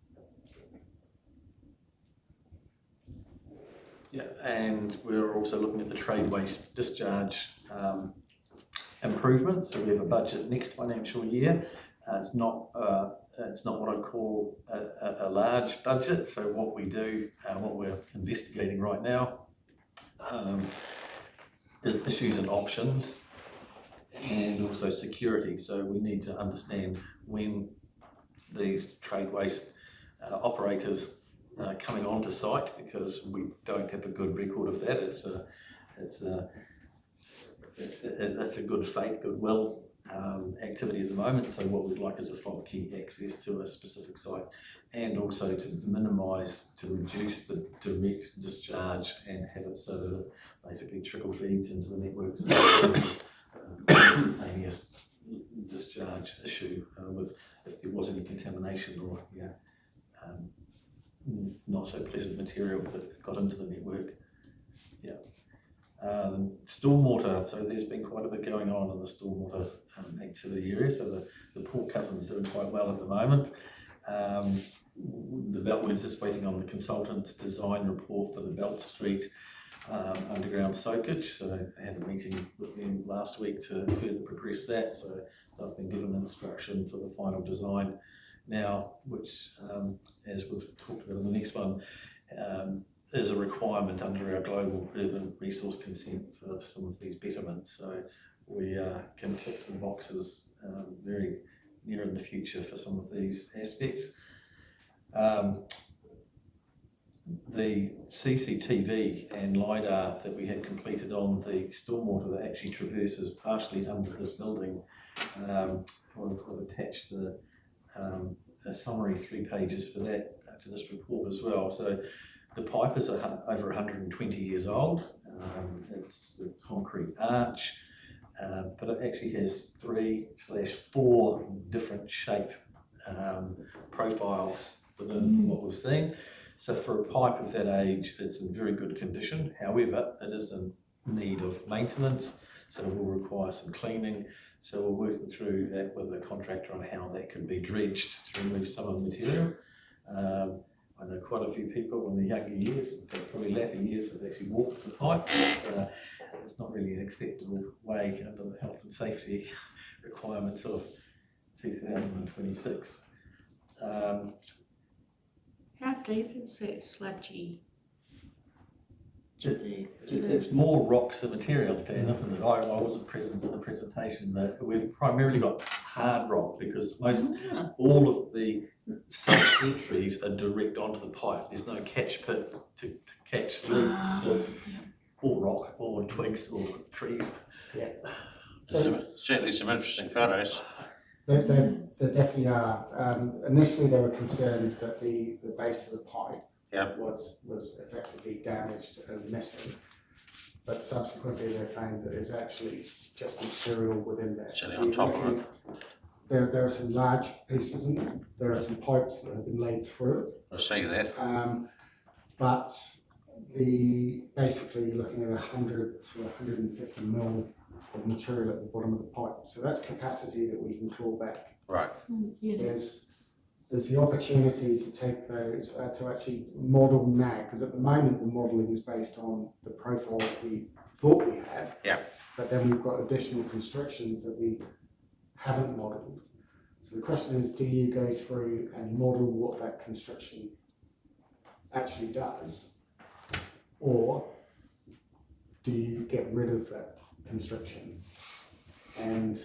Speaker 11: Yeah, and we're also looking at the trade waste discharge improvements. So we have a budget next financial year. It's not what I'd call a large budget. So what we do, what we're investigating right now, is issues and options, and also security. So we need to understand when these trade waste operators coming onto site, because we don't have a good record of that. It's a good faith, goodwill activity at the moment. So what we'd like is a fob key access to a specific site, and also to minimise, to reduce the direct discharge and have it so that it basically trickle feeds into the networks. Instantaneous discharge issue with if there was any contamination or not so pleasant material that got into the network. Stormwater, so there's been quite a bit going on in the stormwater activity area. So the Port Cousins are doing quite well at the moment. We're just waiting on the consultant's design report for the Belt Street underground soakage. So I had a meeting with them last week to further progress that. So I've been given instruction for the final design now, which, as we've talked about in the next one, is a requirement under our global urban resource consent for some of these betterments. So we can tick some boxes very near in the future for some of these aspects. The CCTV and LiDAR that we had completed on the stormwater that actually traverses partially under this building, I've attached a summary 3 pages for that to this report as well. So the pipe is over 120 years old. It's the concrete arch, but it actually has 3/4 different shape profiles within what we've seen. So for a pipe of that age, it's in very good condition. However, it is in need of maintenance, so it will require some cleaning. So we're working through that with the contractor on how that can be dredged to remove some of the material. I know quite a few people in the younger years, in fact probably latter years, that actually walked the pipe. But, it's not really an acceptable way under the health and safety requirements of 2026.
Speaker 4: How deep is that sludgy?
Speaker 11: It's more rocks and material, Dan, isn't it? I wasn't present at the presentation, but we've primarily got hard rock because all of the safe entries are direct onto the pipe. There's no catch pit to catch the silt or rock or twigs or trees.
Speaker 6: Yeah.
Speaker 5: Certainly some interesting photos.
Speaker 6: There definitely are. Initially, there were concerns that the base of the pipe was effectively damaged and missing, but subsequently they found that it's actually just material within there.
Speaker 5: Sitting on top of it.
Speaker 6: There are some large pieces in there. There are some pipes that have been laid through it.
Speaker 5: I see that.
Speaker 6: But basically you're looking at 100 to 150 mil of material at the bottom of the pipe. So that's capacity that we can claw back.
Speaker 5: Right.
Speaker 6: There's the opportunity to take those, to actually model now, because at the moment the modelling is based on the profile that we thought we had.
Speaker 5: Yeah.
Speaker 6: But then we've got additional constrictions that we haven't modelled. So the question is, do you go through and model what that constriction actually does, or do you get rid of that constriction? And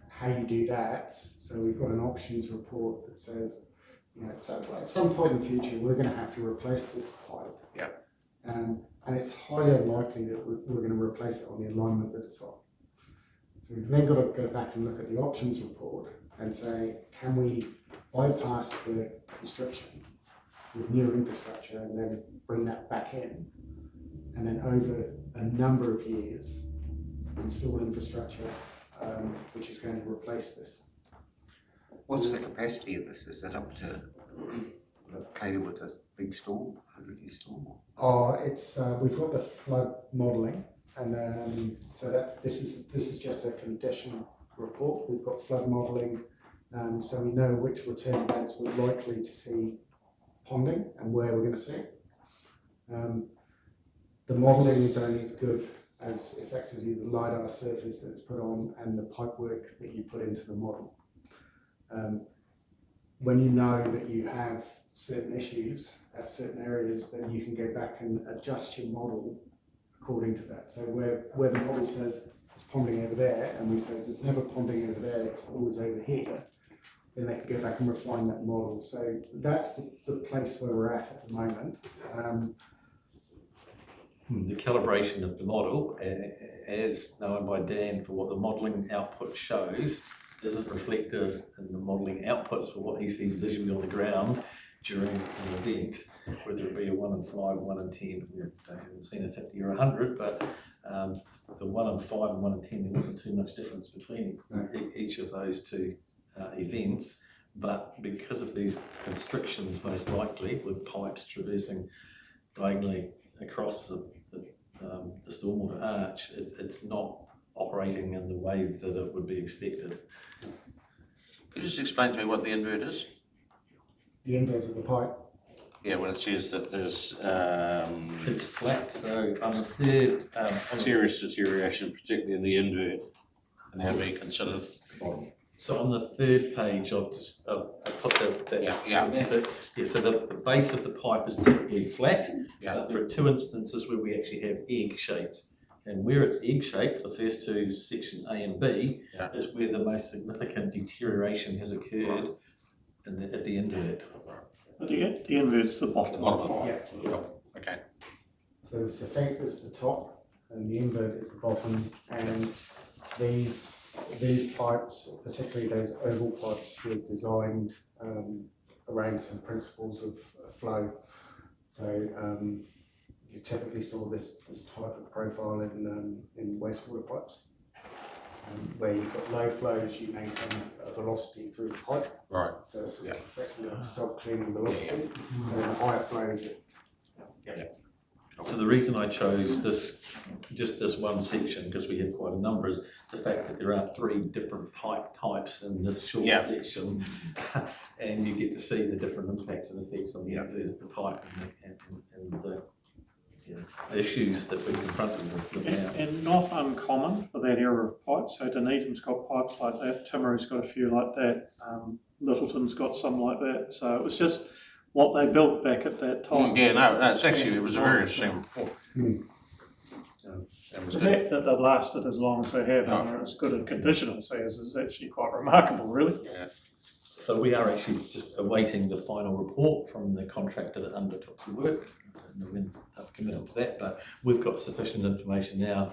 Speaker 6: how you do that, so we've got an options report that says, you know, so at some point in the future we're going to have to replace this pipe.
Speaker 5: Yeah.
Speaker 6: and it's highly unlikely that we're going to replace it on the alignment that it's on. So we've then got to go back and look at the options report and say, can we bypass the construction with new infrastructure and then bring that back in, and then over a number of years install infrastructure which is going to replace this.
Speaker 10: What's the capacity of this? Is it up to cater with a big storm, a really storm?
Speaker 6: It's we've got the flood modelling, and so this is just a condition report. We've got flood modelling, so we know which return events we're likely to see ponding and where we're going to see it. The modelling is only as good as effectively the LiDAR surface that it's put on and the pipe work that you put into the model. When you know that you have certain issues at certain areas, then you can go back and adjust your model according to that. So where the model says it's ponding over there, and we say there's never ponding over there, it's always over here, then they can go back and refine that model. So that's the place where we're at the moment.
Speaker 11: The calibration of the model, as known by Dan, for what the modelling output shows, isn't reflective in the modelling outputs for what he sees visually on the ground during an event, whether it be a 1 in 5, 1 in 10. We haven't seen a 50 or 100, but the 1 in 5 and 1 in 10, there wasn't too much difference between each of those two events. But because of these constrictions, most likely, with pipes traversing diagonally across the stormwater arch, it's not operating in the way that it would be expected.
Speaker 5: Could you just explain to me what the invert is?
Speaker 6: The invert of the pipe.
Speaker 5: Yeah, when it says that there's
Speaker 11: It's flat, so on the third
Speaker 5: serious deterioration, particularly in the invert, and how be considered.
Speaker 11: So on the third page, I've put that schematic. Yeah, so the base of the pipe is typically flat, but there are two instances where we actually have egg-shaped. And where it's egg-shaped, the first two, section A and B, is where the most significant deterioration has occurred at the invert.
Speaker 2: The invert's the bottom.
Speaker 5: Bottom of the
Speaker 6: Yeah.
Speaker 5: pipe. Okay.
Speaker 6: So the cephate is the top, and the invert is the bottom, and these pipes, particularly those oval pipes, were designed around some principles of flow. So you typically saw this type of profile in wastewater pipes, where you've got low flows, you maintain a velocity through the pipe.
Speaker 5: Right.
Speaker 6: So it's effectively a self-cleaning velocity, and then the higher flows.
Speaker 11: So the reason I chose just this one section, because we have quite a number, is the fact that there are 3 different pipe types in this short section, and you get to see the different impacts and effects on the invert of the pipe and the issues that we confronted with now.
Speaker 2: And not uncommon for that era of pipes. So Dunedin's got pipes like that, Timaru's got a few like that, Littleton's got some like that. So it was just what they built back at that time.
Speaker 5: Yeah, no, it's actually, it was a very interesting report. It was
Speaker 2: The
Speaker 5: good.
Speaker 2: fact that they've lasted as long as they have and are as good a condition as theirs is actually quite remarkable, really.
Speaker 5: Yeah.
Speaker 11: So we are actually just awaiting the final report from the contractor that undertook the work. I've committed to that, but we've got sufficient information now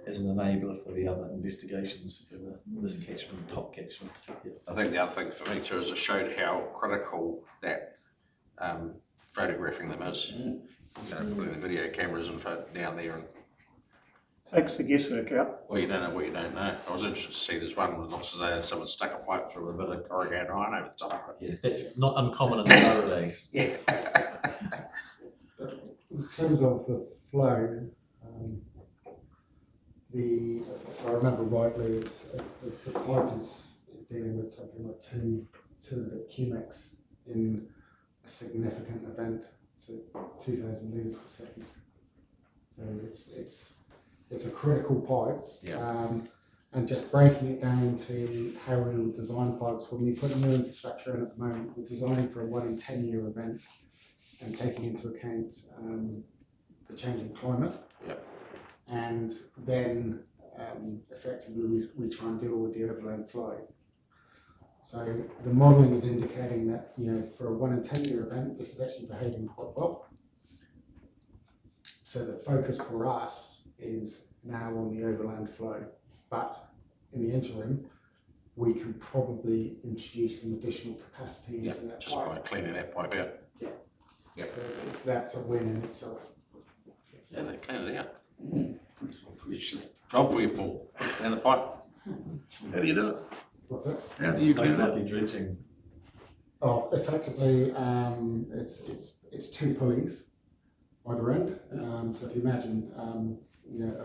Speaker 11: as an enabler for the other investigations for this catchment, top catchment. Yeah.
Speaker 5: I think the other thing for me too is it showed how critical that photographing them is. You know, putting the video cameras and down there, and
Speaker 2: Takes the guesswork out.
Speaker 5: well, you don't know what you don't know. I was interested to see this one. It looks as though someone stuck a pipe through a bit of corrugated iron over the top of it.
Speaker 11: Yeah, that's not uncommon in the nowadays.
Speaker 5: Yeah.
Speaker 6: In terms of the flow, if I remember rightly, it's the pipe is dealing with something like two and a bit cumex in a significant event, so 2,000 litres per second. So it's a critical pipe.
Speaker 5: Yeah.
Speaker 6: And just breaking it down to how we will design pipes, when we put new infrastructure in at the moment, we're designing for a 1 in 10 year event and taking into account the changing climate.
Speaker 5: Yeah.
Speaker 6: And then effectively we try and deal with the overland flow. So the modelling is indicating that, you know, for a 1 in 10 year event, this is actually behaving quite well. So the focus for us is now on the overland flow, but in the interim, we can probably introduce some additional capacity
Speaker 5: Yeah,
Speaker 6: into that
Speaker 5: just
Speaker 6: pipe.
Speaker 5: by cleaning that pipe out. Yeah.
Speaker 6: So that's a win in itself.
Speaker 5: Yeah, they clean it out. Job for you, Paul. Down the pipe.
Speaker 3: How do you do it?
Speaker 6: What's that?
Speaker 3: How do you clean
Speaker 11: Most
Speaker 3: it up?
Speaker 11: likely dredging.
Speaker 6: Oh, effectively, it's two pulleys either end. So if you imagine, a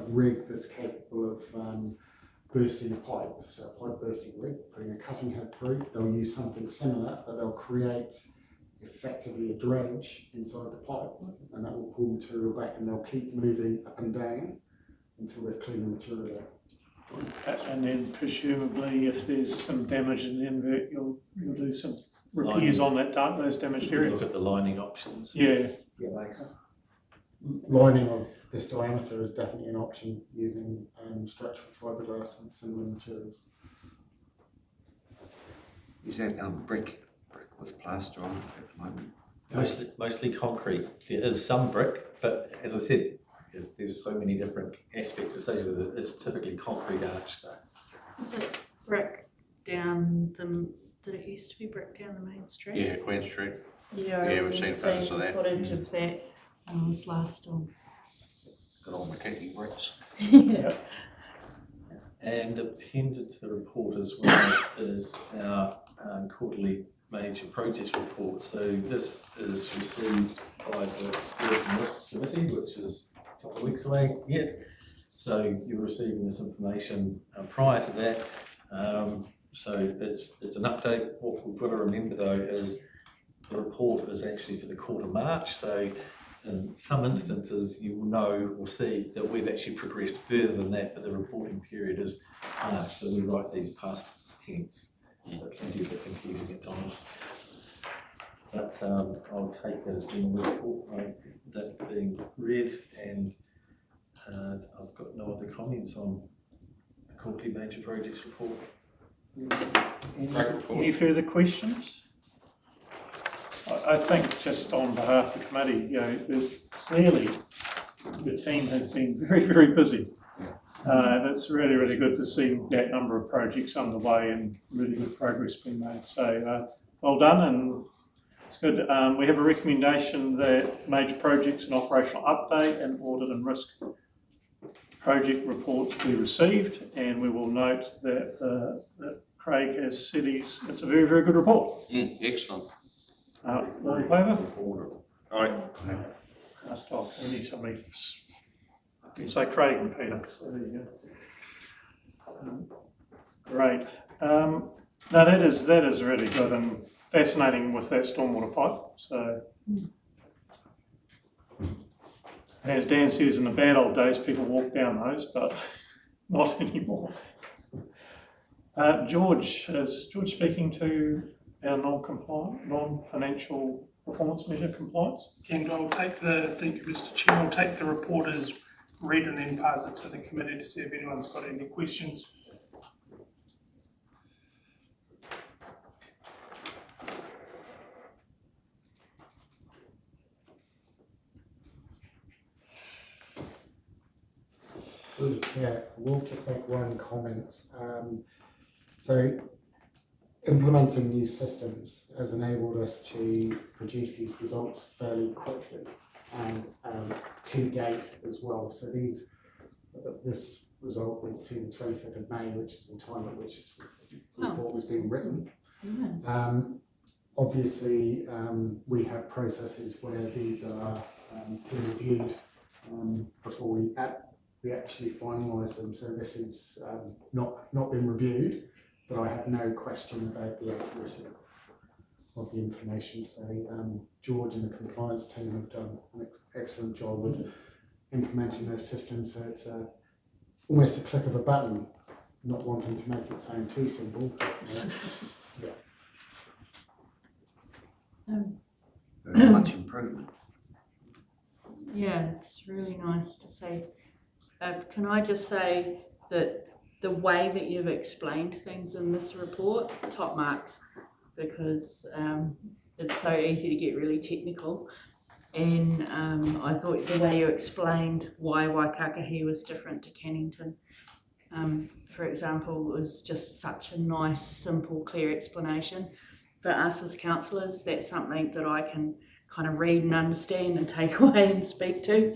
Speaker 6: rig that's capable of bursting a pipe, so a pipe bursting rig, putting a cutting head through, they'll use something similar, but they'll create effectively a dredge inside the pipe, and that will pull material back, and they'll keep moving up and down until they've cleaned the material out.
Speaker 2: And then presumably if there's some damage in the invert, you'll do some repairs on those damaged areas.
Speaker 11: Look at the lining options.
Speaker 2: Yeah.
Speaker 6: Lining of this diameter is definitely an option using structural fiberglass and similar materials.
Speaker 10: Is that brick with plaster on it at the moment?
Speaker 11: Mostly concrete. There is some brick, but as I said, there's so many different aspects associated with it. It's typically concrete arch though.
Speaker 4: Is it brick down the, did it used to be brick down the main street?
Speaker 5: Yeah, Queen Street.
Speaker 4: Yeah,
Speaker 5: Yeah, we've seen photos of that.
Speaker 4: Footage of that when I was last on.
Speaker 5: Good old McKenzie bricks.
Speaker 4: Yeah.
Speaker 11: And appended to the report as well is our quarterly major projects report. So this is received by the Risk Committee, which is a couple of weeks away yet. So you're receiving this information prior to that. So it's an update. What we've got to remember though is the report is actually for the quarter March. So in some instances you will know or see that we've actually progressed further than that, but the reporting period is March. So we write these past tense. So it can be a bit confusing at times. But I'll take that as being that being read, and I've got no other comments on the quarterly major projects report.
Speaker 2: Any further questions? I think just on behalf of the committee, clearly the team has been very, very busy. And it's really, really good to see that number of projects underway and really good progress being made. So well done, and it's good. We have a recommendation that major projects and operational update and audit and risk project reports be received, and we will note that Craig has said it's a very, very good report.
Speaker 5: Excellent.
Speaker 2: All in favour?
Speaker 5: All right.
Speaker 2: Last off, we need somebody. You say Craig and Peter. So there you go. Great. No, that is really good and fascinating with that stormwater pipe. So, as Dan says, in the bad old days, people walked down those, but not anymore. George, is George speaking to our non-financial performance measure compliance?
Speaker 12: And I'll take thank you, Mr. Chair, I'll take the report as read and then pass it to the committee to see if anyone's got any questions.
Speaker 6: Yeah, we'll just make one comment. So implementing new systems has enabled us to produce these results fairly quickly and to date as well. So this result is to the 25th of May, which is the time at which this report was being written. Obviously, we have processes where these are peer reviewed before we actually finalise them. So this is not been reviewed, but I have no question about the accuracy of the information. So George and the compliance team have done an excellent job of implementing those systems. So it's almost a click of a button, not wanting to make it sound too simple. But,
Speaker 10: Very much improvement.
Speaker 4: Yeah, it's really nice to see. Can I just say that the way that you've explained things in this report, top marks, because it's so easy to get really technical. And I thought the way you explained why Waikakahi was different to Cannington, for example, was just such a nice, simple, clear explanation. For us as councillors, that's something that I can kind of read and understand and take away and speak to.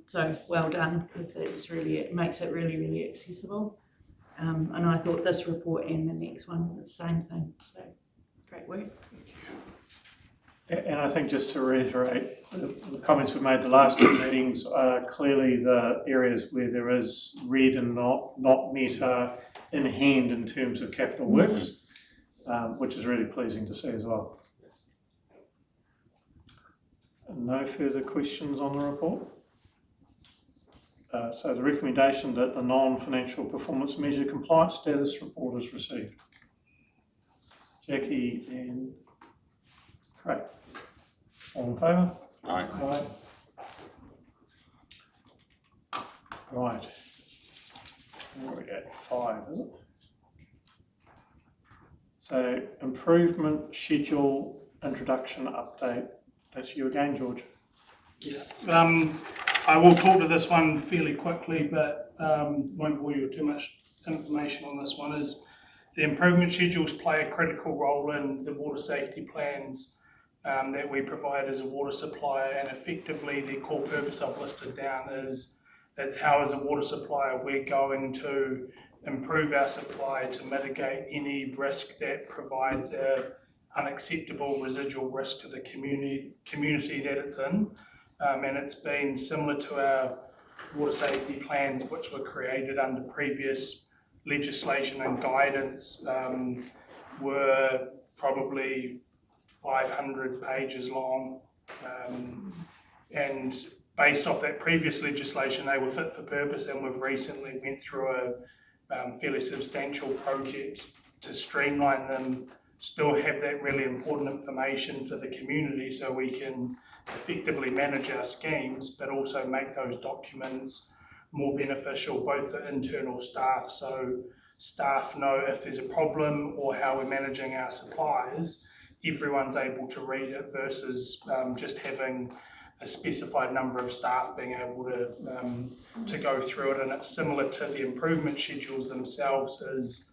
Speaker 4: So well done, because it makes it really, really accessible. And I thought this report and the next one were the same thing. So great work.
Speaker 2: And I think just to reiterate, the comments we made the last two meetings are clearly the areas where there is red and not met are in hand in terms of capital works, which is really pleasing to see as well. No further questions on the report. So the recommendation that the non-financial performance measure compliance status report is received. Jackie and Craig. All in favour?
Speaker 5: Aye.
Speaker 2: Aye. Right. Where are we at? 5, is it? So improvement schedule introduction update. That's you again, George.
Speaker 12: Yeah. I will talk to this one fairly quickly, but won't bore you with too much information on this one. Is the improvement schedules play a critical role in the water safety plans that we provide as a water supplier, and effectively the core purpose I've listed down is that's how as a water supplier we're going to improve our supply to mitigate any risk that provides a unacceptable residual risk to the community that it's in. And it's been similar to our water safety plans, which were created under previous legislation and guidance, were probably 500 pages long. And based off that previous legislation, they were fit for purpose, and we've recently went through a fairly substantial project to streamline them, still have that really important information for the community so we can effectively manage our schemes, but also make those documents more beneficial both for internal staff, so staff know if there's a problem or how we're managing our supplies, everyone's able to read it versus just having a specified number of staff being able to go through it. And it's similar to the improvement schedules themselves, as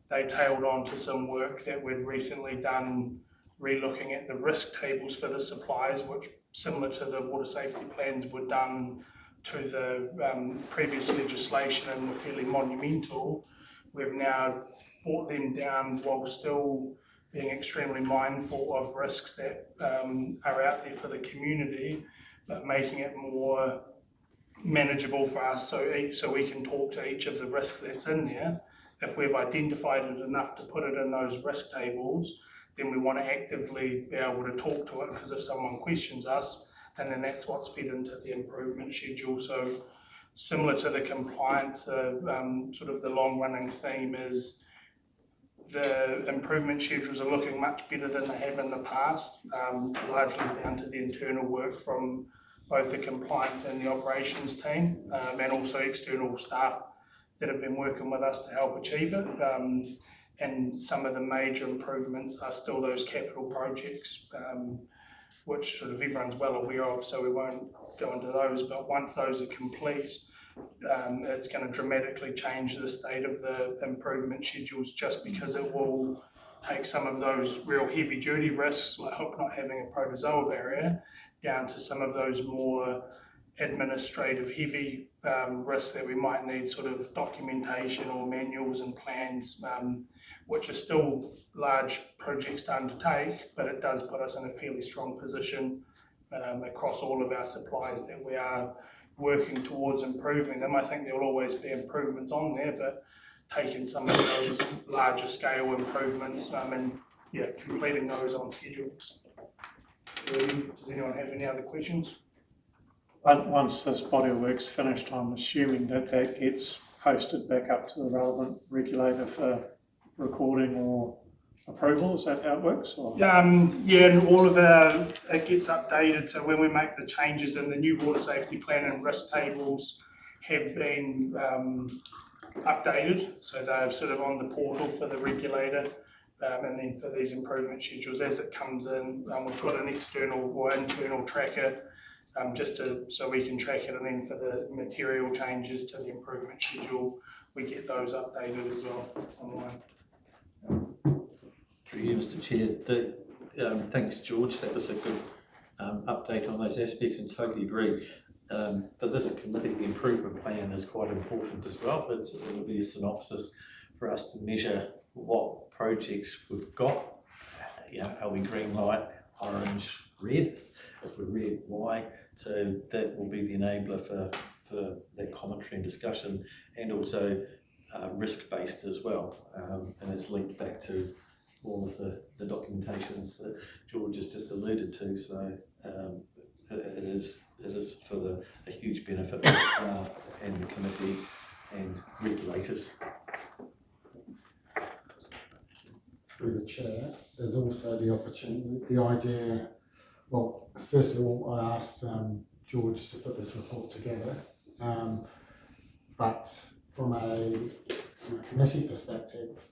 Speaker 12: they tailed on to some work that we'd recently done re-looking at the risk tables for the supplies, which similar to the water safety plans were done to the previous legislation and were fairly monumental. We've now brought them down while still being extremely mindful of risks that are out there for the community, but making it more manageable for us so we can talk to each of the risks that's in there. If we've identified it enough to put it in those risk tables, then we want to actively be able to talk to it, because if someone questions us, and then that's what's fed into the improvement schedule. So similar to the compliance, sort of the long-running theme is the improvement schedules are looking much better than they have in the past, largely down to the internal work from both the compliance and the operations team, and also external staff that have been working with us to help achieve it. And some of the major improvements are still those capital projects, which sort of everyone's well aware of, so we won't go into those. But once those are complete, it's going to dramatically change the state of the improvement schedules, just because it will take some of those real heavy duty risks, like hook not having a protozoa barrier, down to some of those more administrative heavy risks that we might need sort of documentation or manuals and plans, which are still large projects to undertake, but it does put us in a fairly strong position across all of our supplies that we are working towards improving them. I think there will always be improvements on there, but taking some of those larger scale improvements and completing those on schedule. Does anyone have any other questions?
Speaker 2: Once this body of work's finished, I'm assuming that gets posted back up to the relevant regulator for recording or approval. Is that how it works? Or?
Speaker 12: And all of it gets updated. So when we make the changes in the new water safety plan, and risk tables have been updated, so they're sort of on the portal for the regulator. And then for these improvement schedules, as it comes in, we've got an external or internal tracker so we can track it, and then for the material changes to the improvement schedule, we get those updated as well online.
Speaker 11: Through you, Mr. Chair, thanks George, that was a good update on those aspects, and totally agree. For this committee, the improvement plan is quite important as well. It'll be a synopsis for us to measure what projects we've got. Are we green light, orange, red? If we're red, why? So that will be the enabler for that commentary and discussion, and also risk-based as well. And it's linked back to all of the documentations that George has just alluded to. So it is for a huge benefit for the staff and the committee and regulators.
Speaker 6: Through the chair, there's also the opportunity, the idea, well, first of all, I asked George to put this report together, but from a committee perspective,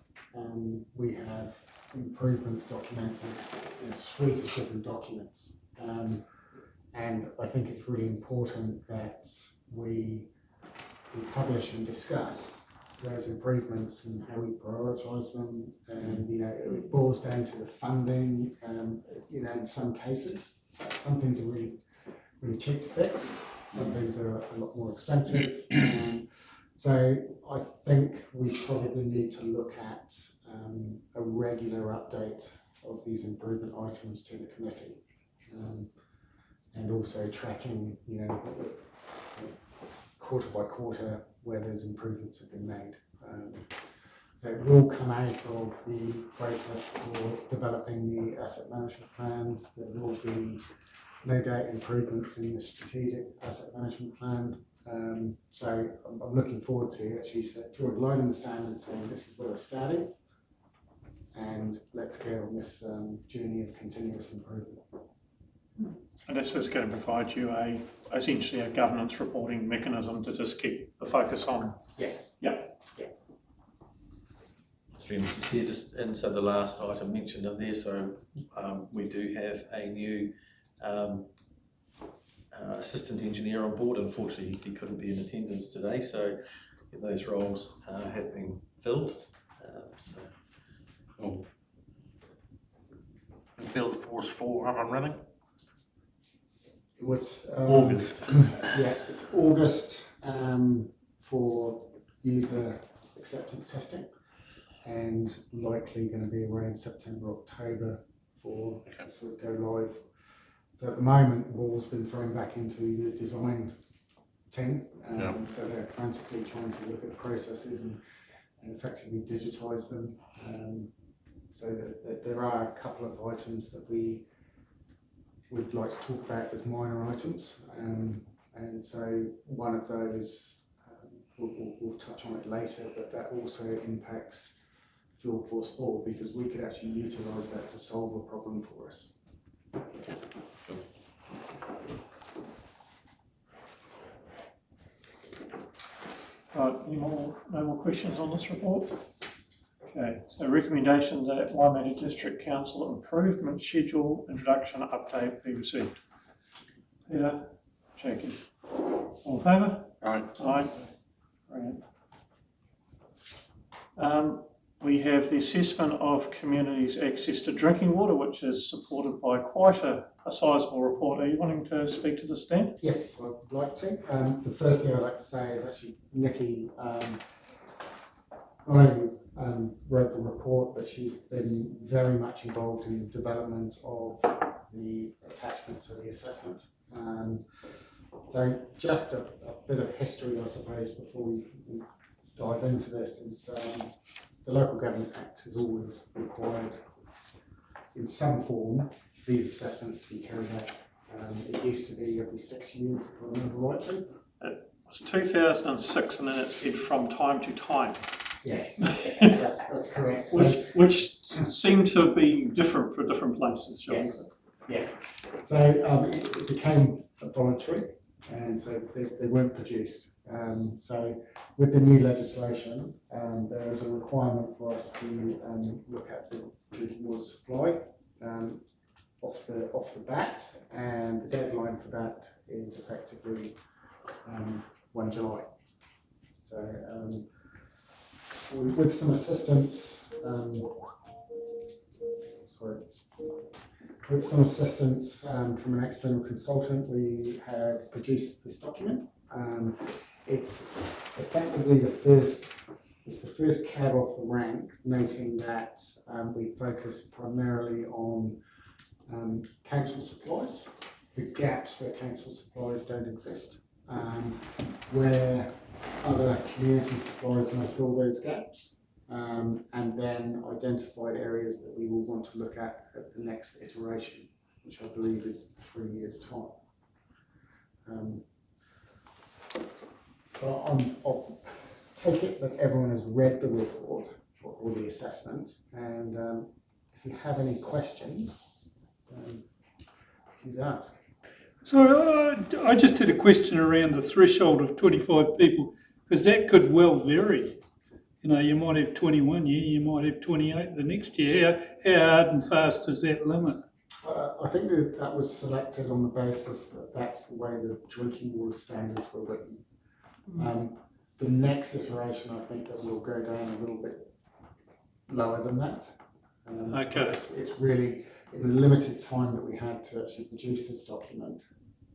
Speaker 6: we have improvements documented in a suite of different documents. And I think it's really important that we publish and discuss those improvements and how we prioritise them. And, it boils down to the funding, in some cases. So some things are really, really cheap to fix. Some things are a lot more expensive. So I think we probably need to look at a regular update of these improvement items to the committee. And also tracking, quarter by quarter where those improvements have been made. So it will come out of the process for developing the asset management plans. There will be no doubt improvements in the strategic asset management plan. So I'm looking forward to actually drawing a line in the sand and saying this is where we're starting, and let's go on this journey of continuous improvement.
Speaker 2: And this is going to provide you essentially a governance reporting mechanism to just keep the focus on.
Speaker 6: Yes.
Speaker 2: Yeah.
Speaker 11: And so the last item mentioned in there, so we do have a new assistant engineer on board. Unfortunately, he couldn't be in attendance today, so those roles have been filled.
Speaker 5: Field Force 4 up and running?
Speaker 6: It was
Speaker 11: August.
Speaker 6: Yeah, it's August for user acceptance testing, and likely going to be around September, October for sort of go live. So at the moment, the ball's been thrown back into the design team, so they're frantically trying to look at the processes and effectively digitise them. So that there are a couple of items that we would like to talk about as minor items, and so one of those, we'll touch on it later, but that also impacts Field Force 4, because we could actually utilise that to solve a problem for us.
Speaker 5: Okay.
Speaker 2: Right, no more questions on this report? Okay, so recommendation that Waimate District Council improvement schedule introduction update be received. Peter, Jackie, all in favour?
Speaker 5: Aye.
Speaker 2: Aye. Brilliant. We have the assessment of communities' access to drinking water, which is supported by quite a sizable report. Are you wanting to speak to this, Dan?
Speaker 6: Yes, I'd like to. The first thing I'd like to say is actually Nikki not only wrote the report, but she's been very much involved in the development of the attachments to the assessment. So just a bit of history, I suppose, before we dive into this, is the Local Government Act has always required, in some form, these assessments to be carried out. It used to be every 6 years, if I remember rightly.
Speaker 2: It was 2006, and then it's been from time to time.
Speaker 6: Yes, that's correct. So,
Speaker 2: which seem to be different for different places, shall we say?
Speaker 6: Yeah. So it became voluntary, and so they weren't produced. So with the new legislation, there is a requirement for us to look at the drinking water supply off the bat, and the deadline for that is effectively 1 July. So with some assistance, from an external consultant, we have produced this document. It's effectively the first cab off the rank, noting that we focus primarily on council supplies, the gaps where council supplies don't exist, where other community supplies may fill those gaps, and then identified areas that we will want to look at the next iteration, which I believe is 3 years' time. So I'll take it that everyone has read the report or the assessment, and if you have any questions, please ask.
Speaker 7: So I just had a question around the threshold of 25 people, because that could well vary. You know, you might have 21 year, you might have 28 the next year. How hard and fast is that limit?
Speaker 6: I think that was selected on the basis that that's the way the drinking water standards were written. The next iteration, I think that will go down a little bit lower than that.
Speaker 7: Okay.
Speaker 6: It's really, in the limited time that we had to actually produce this document,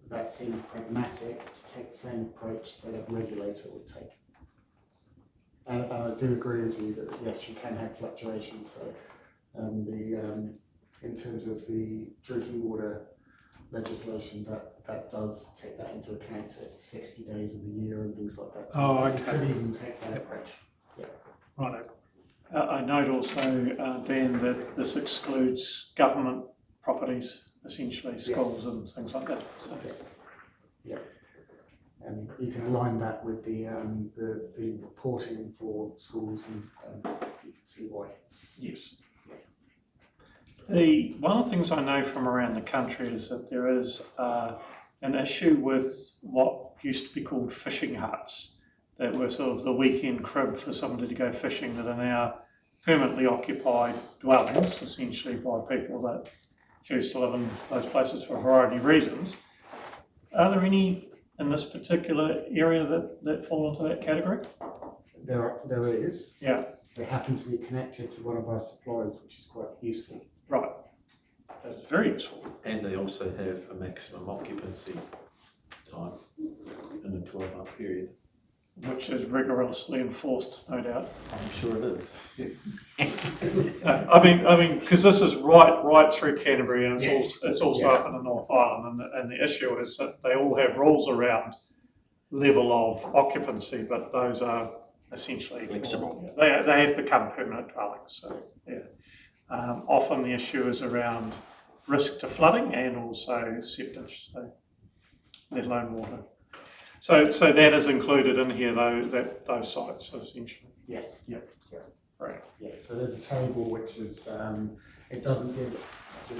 Speaker 6: that seemed pragmatic to take the same approach that a regulator would take. And I do agree with you that yes, you can have fluctuations. So in terms of the drinking water legislation, that does take that into account. So it's 60 days of the year and things like that. So
Speaker 7: oh, okay.
Speaker 6: You could even take that approach. Yeah.
Speaker 7: Right.
Speaker 2: I note also, Dan, that this excludes government properties, essentially schools and things like that. So.
Speaker 6: Yes. Yeah. And you can align that with the reporting for schools, and you can see why.
Speaker 2: Yes. One of the things I know from around the country is that there is an issue with what used to be called fishing huts that were sort of the weekend crib for somebody to go fishing, that are now permanently occupied dwellings, essentially by people that choose to live in those places for a variety of reasons. Are there any in this particular area that fall into that category?
Speaker 6: There is.
Speaker 2: Yeah.
Speaker 6: They happen to be connected to one of our suppliers, which is quite useful.
Speaker 2: Right. That's very useful.
Speaker 11: And they also have a maximum occupancy time in a 12-month period.
Speaker 2: Which is rigorously enforced, no doubt.
Speaker 11: I'm sure it is.
Speaker 2: I mean, because this is right through Canterbury, and it's also
Speaker 6: Yeah.
Speaker 2: up in the North Island, and the issue is that they all have rules around level of occupancy, but those are essentially
Speaker 5: Flexible.
Speaker 2: They have become permanent dwellings. So yeah, often the issue is around risk to flooding and also septic, so let alone water. So that is included in here, though, those sites essentially.
Speaker 6: Yes.
Speaker 2: Yep.
Speaker 6: Yeah.
Speaker 2: Right.
Speaker 6: Yeah. So there's a table which is it doesn't give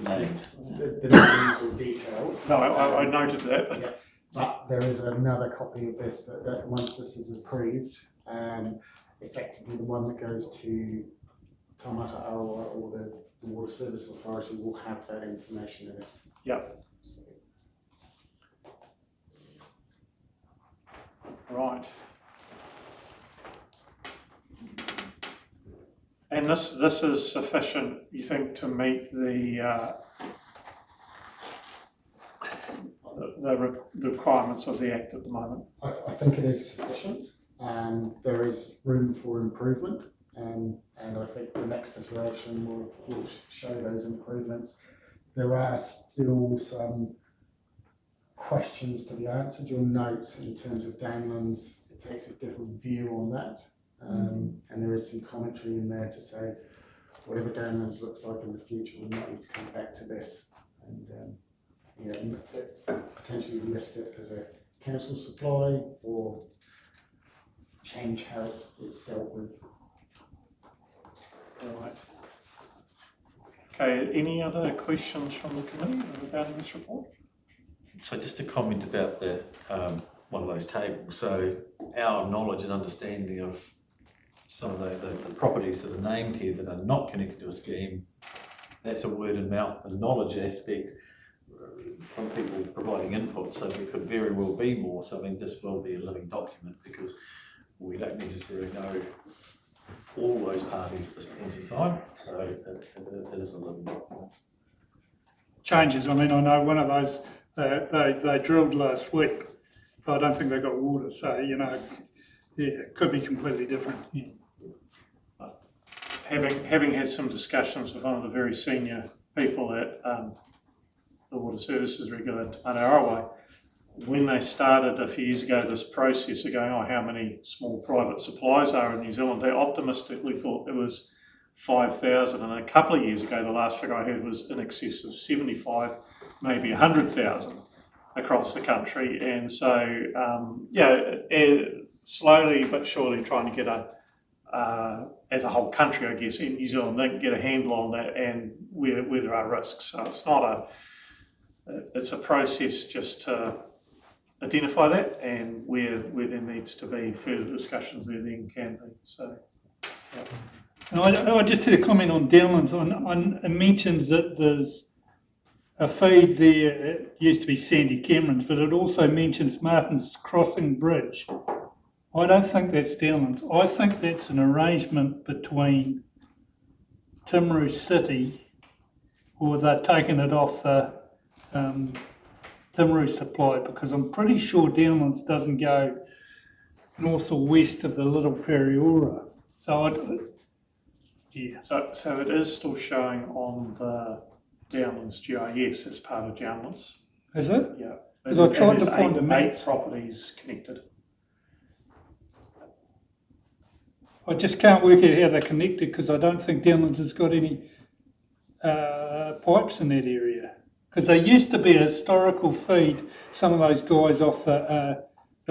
Speaker 11: Names.
Speaker 6: the names or details.
Speaker 2: No, I noted that.
Speaker 6: Yeah. But there is another copy of this that once this is approved, effectively the one that goes to Taumata Aroa or the Water Service Authority will have that information in it.
Speaker 2: Yep.
Speaker 6: So,
Speaker 2: Right. And this is sufficient, you think, to meet the requirements of the Act at the moment?
Speaker 6: I think it is sufficient. There is room for improvement, and I think the next iteration will show those improvements. There are still some questions to be answered. You'll note in terms of downlands, it takes a different view on that, and there is some commentary in there to say whatever downlands looks like in the future, we might need to come back to this and potentially list it as a council supply or change how it's dealt with.
Speaker 2: All right. Okay, any other questions from the committee regarding this report?
Speaker 11: So just a comment about the one of those tables. So our knowledge and understanding of some of the properties that are named here that are not connected to a scheme, that's a word of mouth and knowledge aspect from people providing input. So there could very well be more. So I mean, this will be a living document because we don't necessarily know all those parties at this point in time. So it is a living document.
Speaker 7: Changes, I mean, I know one of those, they drilled last week, but I don't think they got water, so, you know, yeah, it could be completely different. Yeah.
Speaker 2: Having had some discussions with one of the very senior people at the Water Services Regulator, Ararawai, when they started a few years ago this process of going, oh, how many small private suppliers are in New Zealand, they optimistically thought there was 5,000, and a couple of years ago the last figure I heard was in excess of 75, maybe 100,000 across the country. And so, slowly but surely trying to get as a whole country, I guess, in New Zealand, they can get a handle on that and where there are risks. So it's not it's a process just to identify that, and where there needs to be further discussions there then can be. So, yeah.
Speaker 7: I just had a comment on Downlands. It mentions that there's a feed there. It used to be Sandy Cameron's, but it also mentions Martin's Crossing Bridge. I don't think that's Downlands. I think that's an arrangement between Timaru City, or they're taking it off the Timaru supply, because I'm pretty sure Downlands doesn't go north or west of the Little Periora. So yeah.
Speaker 2: So it is still showing on the Downlands GIS as part of Downlands.
Speaker 7: Is it?
Speaker 2: Yeah.
Speaker 7: Because I tried to find a map.
Speaker 2: 8 properties connected.
Speaker 7: I just can't work out how they're connected, because I don't think Downlands has got any pipes in that area. Because there used to be a historical feed, some of those guys off the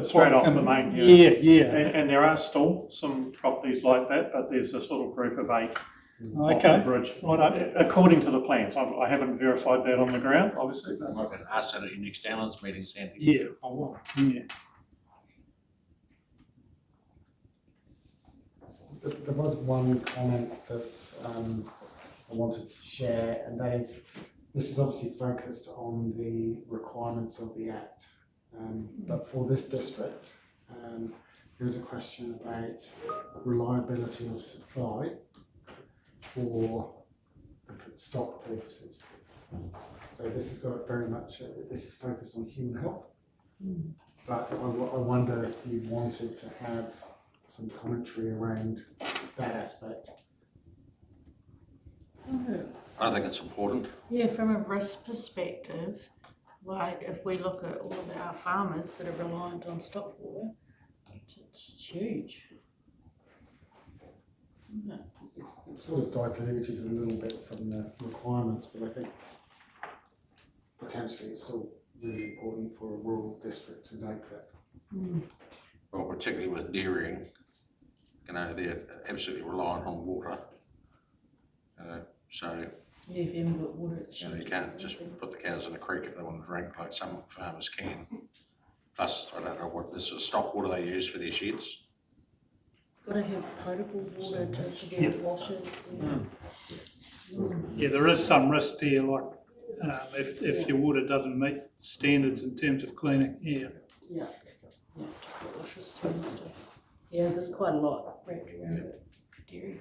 Speaker 2: straight off the main.
Speaker 7: Yeah.
Speaker 2: And there are still some properties like that, but there's a sort of group of 8 off
Speaker 7: Okay.
Speaker 2: the bridge. According to the plans, I haven't verified that on the ground, obviously. But
Speaker 5: I can ask that at your next Downlands meeting, Sandy.
Speaker 7: Yeah, I will. Yeah.
Speaker 6: There was one comment that I wanted to share, and that is, this is obviously focused on the requirements of the Act, but for this district, there's a question about reliability of supply for the stock purposes. So this has got very much, this is focused on human health, but I wonder if you wanted to have some commentary around that aspect.
Speaker 5: I think it's important.
Speaker 4: Yeah, from a risk perspective, like if we look at all of our farmers that are reliant on stock water, it's huge.
Speaker 6: It sort of diverges a little bit from the requirements, but I think potentially it's still really important for a rural district to note that.
Speaker 5: Well, particularly with dairying, you know, they're absolutely reliant on water. So
Speaker 4: Yeah, if you haven't got water, it's
Speaker 5: you know, you can't just put the cows in the creek if they want to drink, like some farmers can. Plus, I don't know what this is, stock water they use for their sheds.
Speaker 4: got to have potable water to get washes.
Speaker 7: Yeah, there is some risk there, like if your water doesn't meet standards in terms of cleaning. Yeah.
Speaker 4: Yeah, to get washes through and stuff. Yeah, there's quite a lot wrapped around it. Dairy.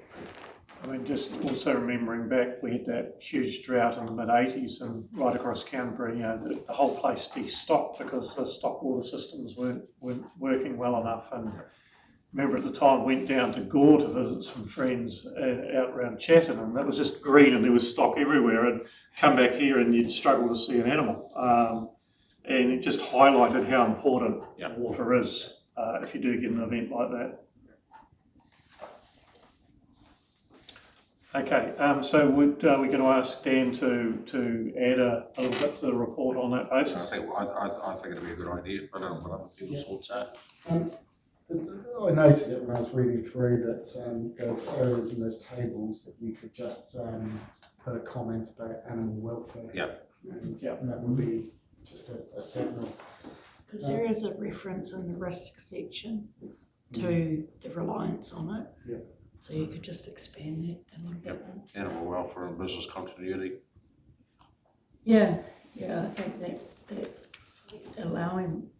Speaker 2: I mean, just also remembering back, we had that huge drought in the mid-80s, and right across Canterbury, you know, the whole place de-stocked because the stock water systems weren't working well enough. And remember at the time, went down to Gore to visit some friends out around Chatham, and that was just green and there was stock everywhere, and come back here and you'd struggle to see an animal. And it just highlighted how important water is if you do get an event like that. Okay, so we're going to ask Dan to add a little bit to the report on that basis.
Speaker 5: I think it'd be a good idea. I don't know what other people's thoughts are.
Speaker 6: I noted it when I was reading through that there's areas in those tables that you could just put a comment about animal welfare.
Speaker 5: Yeah.
Speaker 6: And that would be just a signal.
Speaker 4: Because there is a reference in the risk section to the reliance on it.
Speaker 6: Yeah.
Speaker 4: So you could just expand that a little bit more.
Speaker 5: Animal welfare and business continuity.
Speaker 4: Yeah, I think that allowing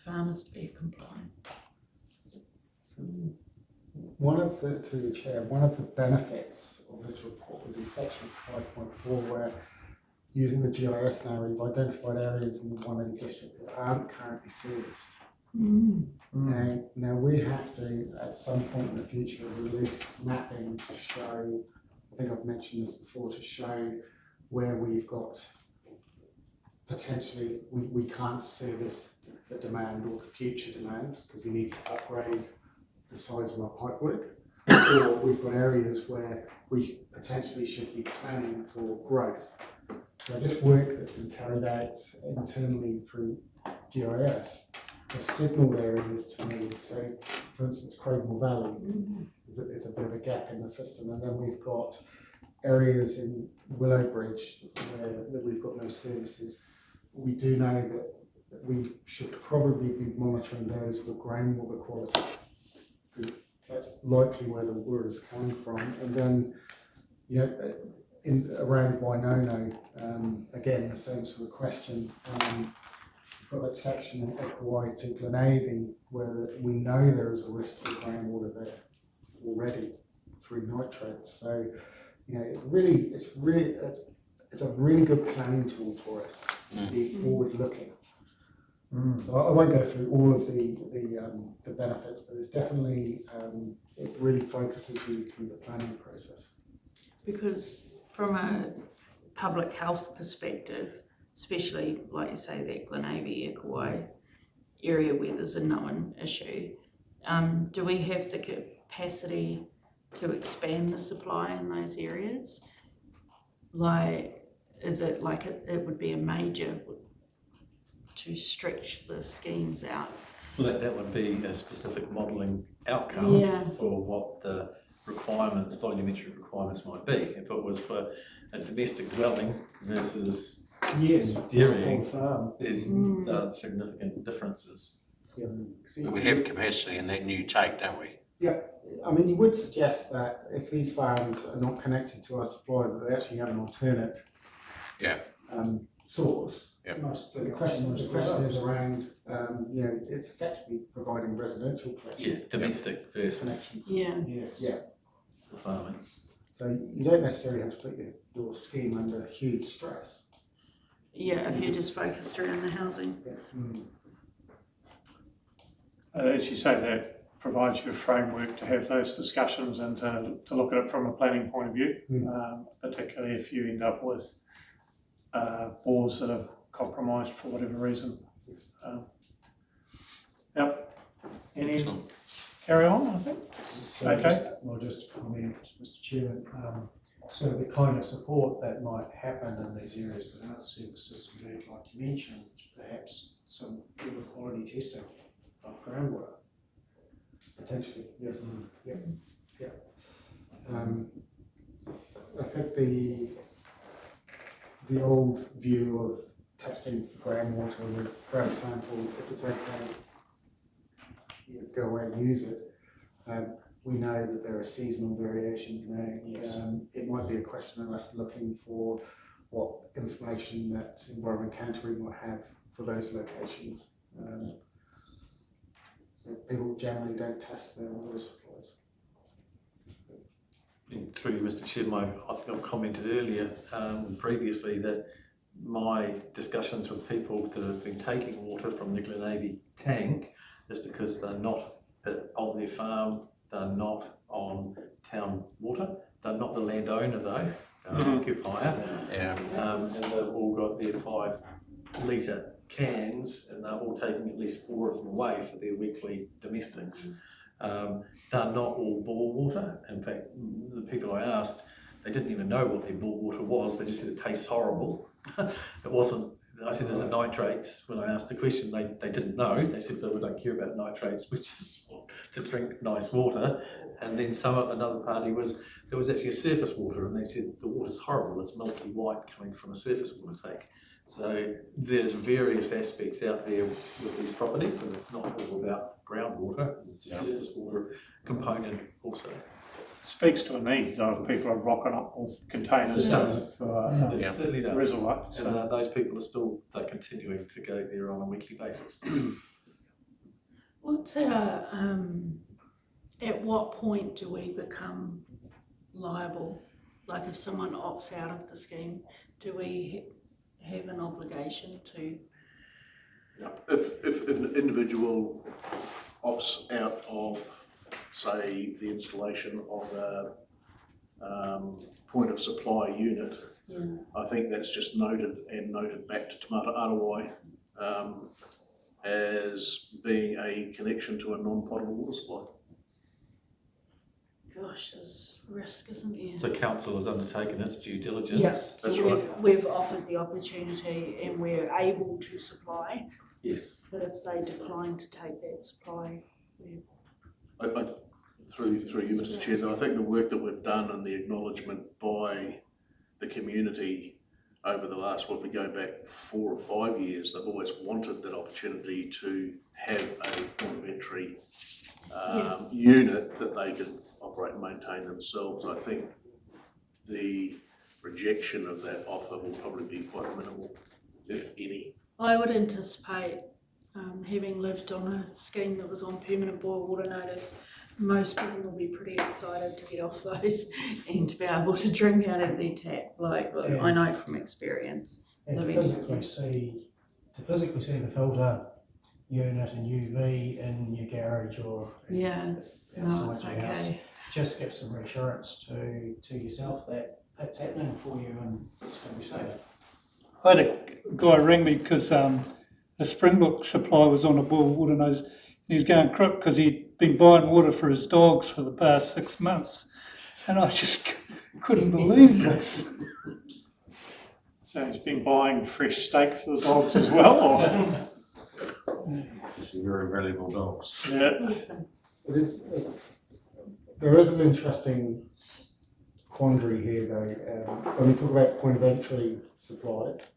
Speaker 4: farmers to be compliant.
Speaker 6: So one of the, through the chair, one of the benefits of this report was in section 5.4 where using the GIS now we've identified areas in the Waimate district that aren't currently serviced. Now we have to, at some point in the future, release mapping to show, I think I've mentioned this before, to show where we've got potentially, we can't service the demand or the future demand because we need to upgrade the size of our pipework, or we've got areas where we potentially should be planning for growth. So this work that's been carried out internally through GIS has signalled areas to me. So, for instance, Cradle Valley is a bit of a gap in the system, and then we've got areas in Willowbridge where we've got no services. We do know that we should probably be monitoring those for groundwater quality, because that's likely where the water is coming from. And then, you know, around Wainono, again, the same sort of question. We've got that section in Ekawai to Glenavy where we know there is a risk to the groundwater there already through nitrates. So, you know, it's a really good planning tool for us to be forward-looking. So I won't go through all of the benefits, but it's definitely it really focuses you through the planning process.
Speaker 4: Because from a public health perspective, especially like you say that Glenavy, Ekawai area where there's a known issue, do we have the capacity to expand the supply in those areas? Like, is it like it would be a major to stretch the schemes out?
Speaker 11: Well, that would be a specific modelling outcome
Speaker 4: Yeah.
Speaker 11: for what the requirements, volumetric requirements might be. If it was for a domestic dwelling versus
Speaker 8: Yes,
Speaker 11: dairying,
Speaker 8: for farm.
Speaker 11: there's significant differences.
Speaker 6: Yeah.
Speaker 5: We have capacity in that new take, don't we?
Speaker 6: Yeah, I mean, you would suggest that if these farms are not connected to our supply, that they actually have an alternate source.
Speaker 5: Yeah.
Speaker 6: So the question is around, you know, it's effectively providing residential collection.
Speaker 11: Yeah, domestic versus
Speaker 6: connections.
Speaker 4: Yeah.
Speaker 8: Yes.
Speaker 6: Yeah.
Speaker 11: the farming.
Speaker 6: So you don't necessarily have to put your scheme under huge stress.
Speaker 4: Yeah, if you're just focused around the housing.
Speaker 2: As you say, that provides you a framework to have those discussions and to look at it from a planning point of view, particularly if you end up with bores that are compromised for whatever reason. Yep. Any carry on, I think?
Speaker 8: So
Speaker 2: Okay.
Speaker 8: just to comment, Mr. Chairman, so the kind of support that might happen in these areas that aren't serviced is indeed, like you mentioned, perhaps some water quality testing of groundwater.
Speaker 6: Potentially, yes. Yeah. I think the old view of testing for groundwater was grab a sample, if it's okay, you go away and use it. We know that there are seasonal variations there.
Speaker 8: Yes.
Speaker 6: It might be a question of us looking for what information that Environment Canterbury might have for those locations. People generally don't test their water supplies.
Speaker 11: Through you, Mr. Chairman, I think I've commented earlier previously that my discussions with people that have been taking water from the Glenavy tank is because they're not on their farm, they're not on town water, they're not the landowner though, they're an occupier, and they've all got their 5 litre cans and they're all taking at least 4 of them away for their weekly domestics. They're not all bore water. In fact, the people I asked, they didn't even know what their bore water was. They just said it tastes horrible. It wasn't, I said, is it nitrates? When I asked the question, they didn't know. They said, we don't care about nitrates, which is to drink nice water. And then another party there was actually a surface water, and they said, the water's horrible. It's milky white coming from a surface water tank. So there's various aspects out there with these properties, and it's not all about groundwater, it's the surface water component also.
Speaker 2: Speaks to a need, though, if people are rocking up with containers
Speaker 11: It does.
Speaker 2: for
Speaker 11: It certainly does.
Speaker 2: reservoir.
Speaker 11: And
Speaker 2: So
Speaker 11: those people are they're continuing to go there on a weekly basis.
Speaker 4: What's our, at what point do we become liable? Like if someone opts out of the scheme, do we have an obligation to?
Speaker 3: If an individual opts out of, say, the installation of a point of supply unit, I think that's just noted back to Te Mata Arawai as being a connection to a non-potable water supply.
Speaker 4: Gosh, there's risk, isn't there?
Speaker 11: So council has undertaken its due diligence.
Speaker 4: Yes, so
Speaker 3: That's
Speaker 4: we've offered the opportunity and we're able to supply,
Speaker 11: Yes.
Speaker 4: but if they decline to take that supply,
Speaker 3: Through you, Mr. Chair, though, I think the work that we've done and the acknowledgement by the community over the last, we go back 4 or 5 years, they've always wanted that opportunity to have a point of entry unit that they could operate and maintain themselves. I think the rejection of that offer will probably be quite minimal, if any.
Speaker 4: I would anticipate, having lived on a scheme that was on permanent boil water notice, most of them will be pretty excited to get off those and to be able to drink out of their tap, like I know from experience.
Speaker 8: And to physically see the filter unit and UV in your garage or outside your house, just give some reassurance to yourself that that's happening for you and it's going to be safe.
Speaker 7: I had a guy ring me because the Springbrook supply was on a boil water nose. He was going crook because he'd been buying water for his dogs for the past 6 months. And I just couldn't believe this.
Speaker 2: So he's been buying fresh steak for the dogs as well, or?
Speaker 5: Very valuable dogs.
Speaker 2: Yeah.
Speaker 6: It is, there is an interesting quandary here though. When we talk about point of entry supplies,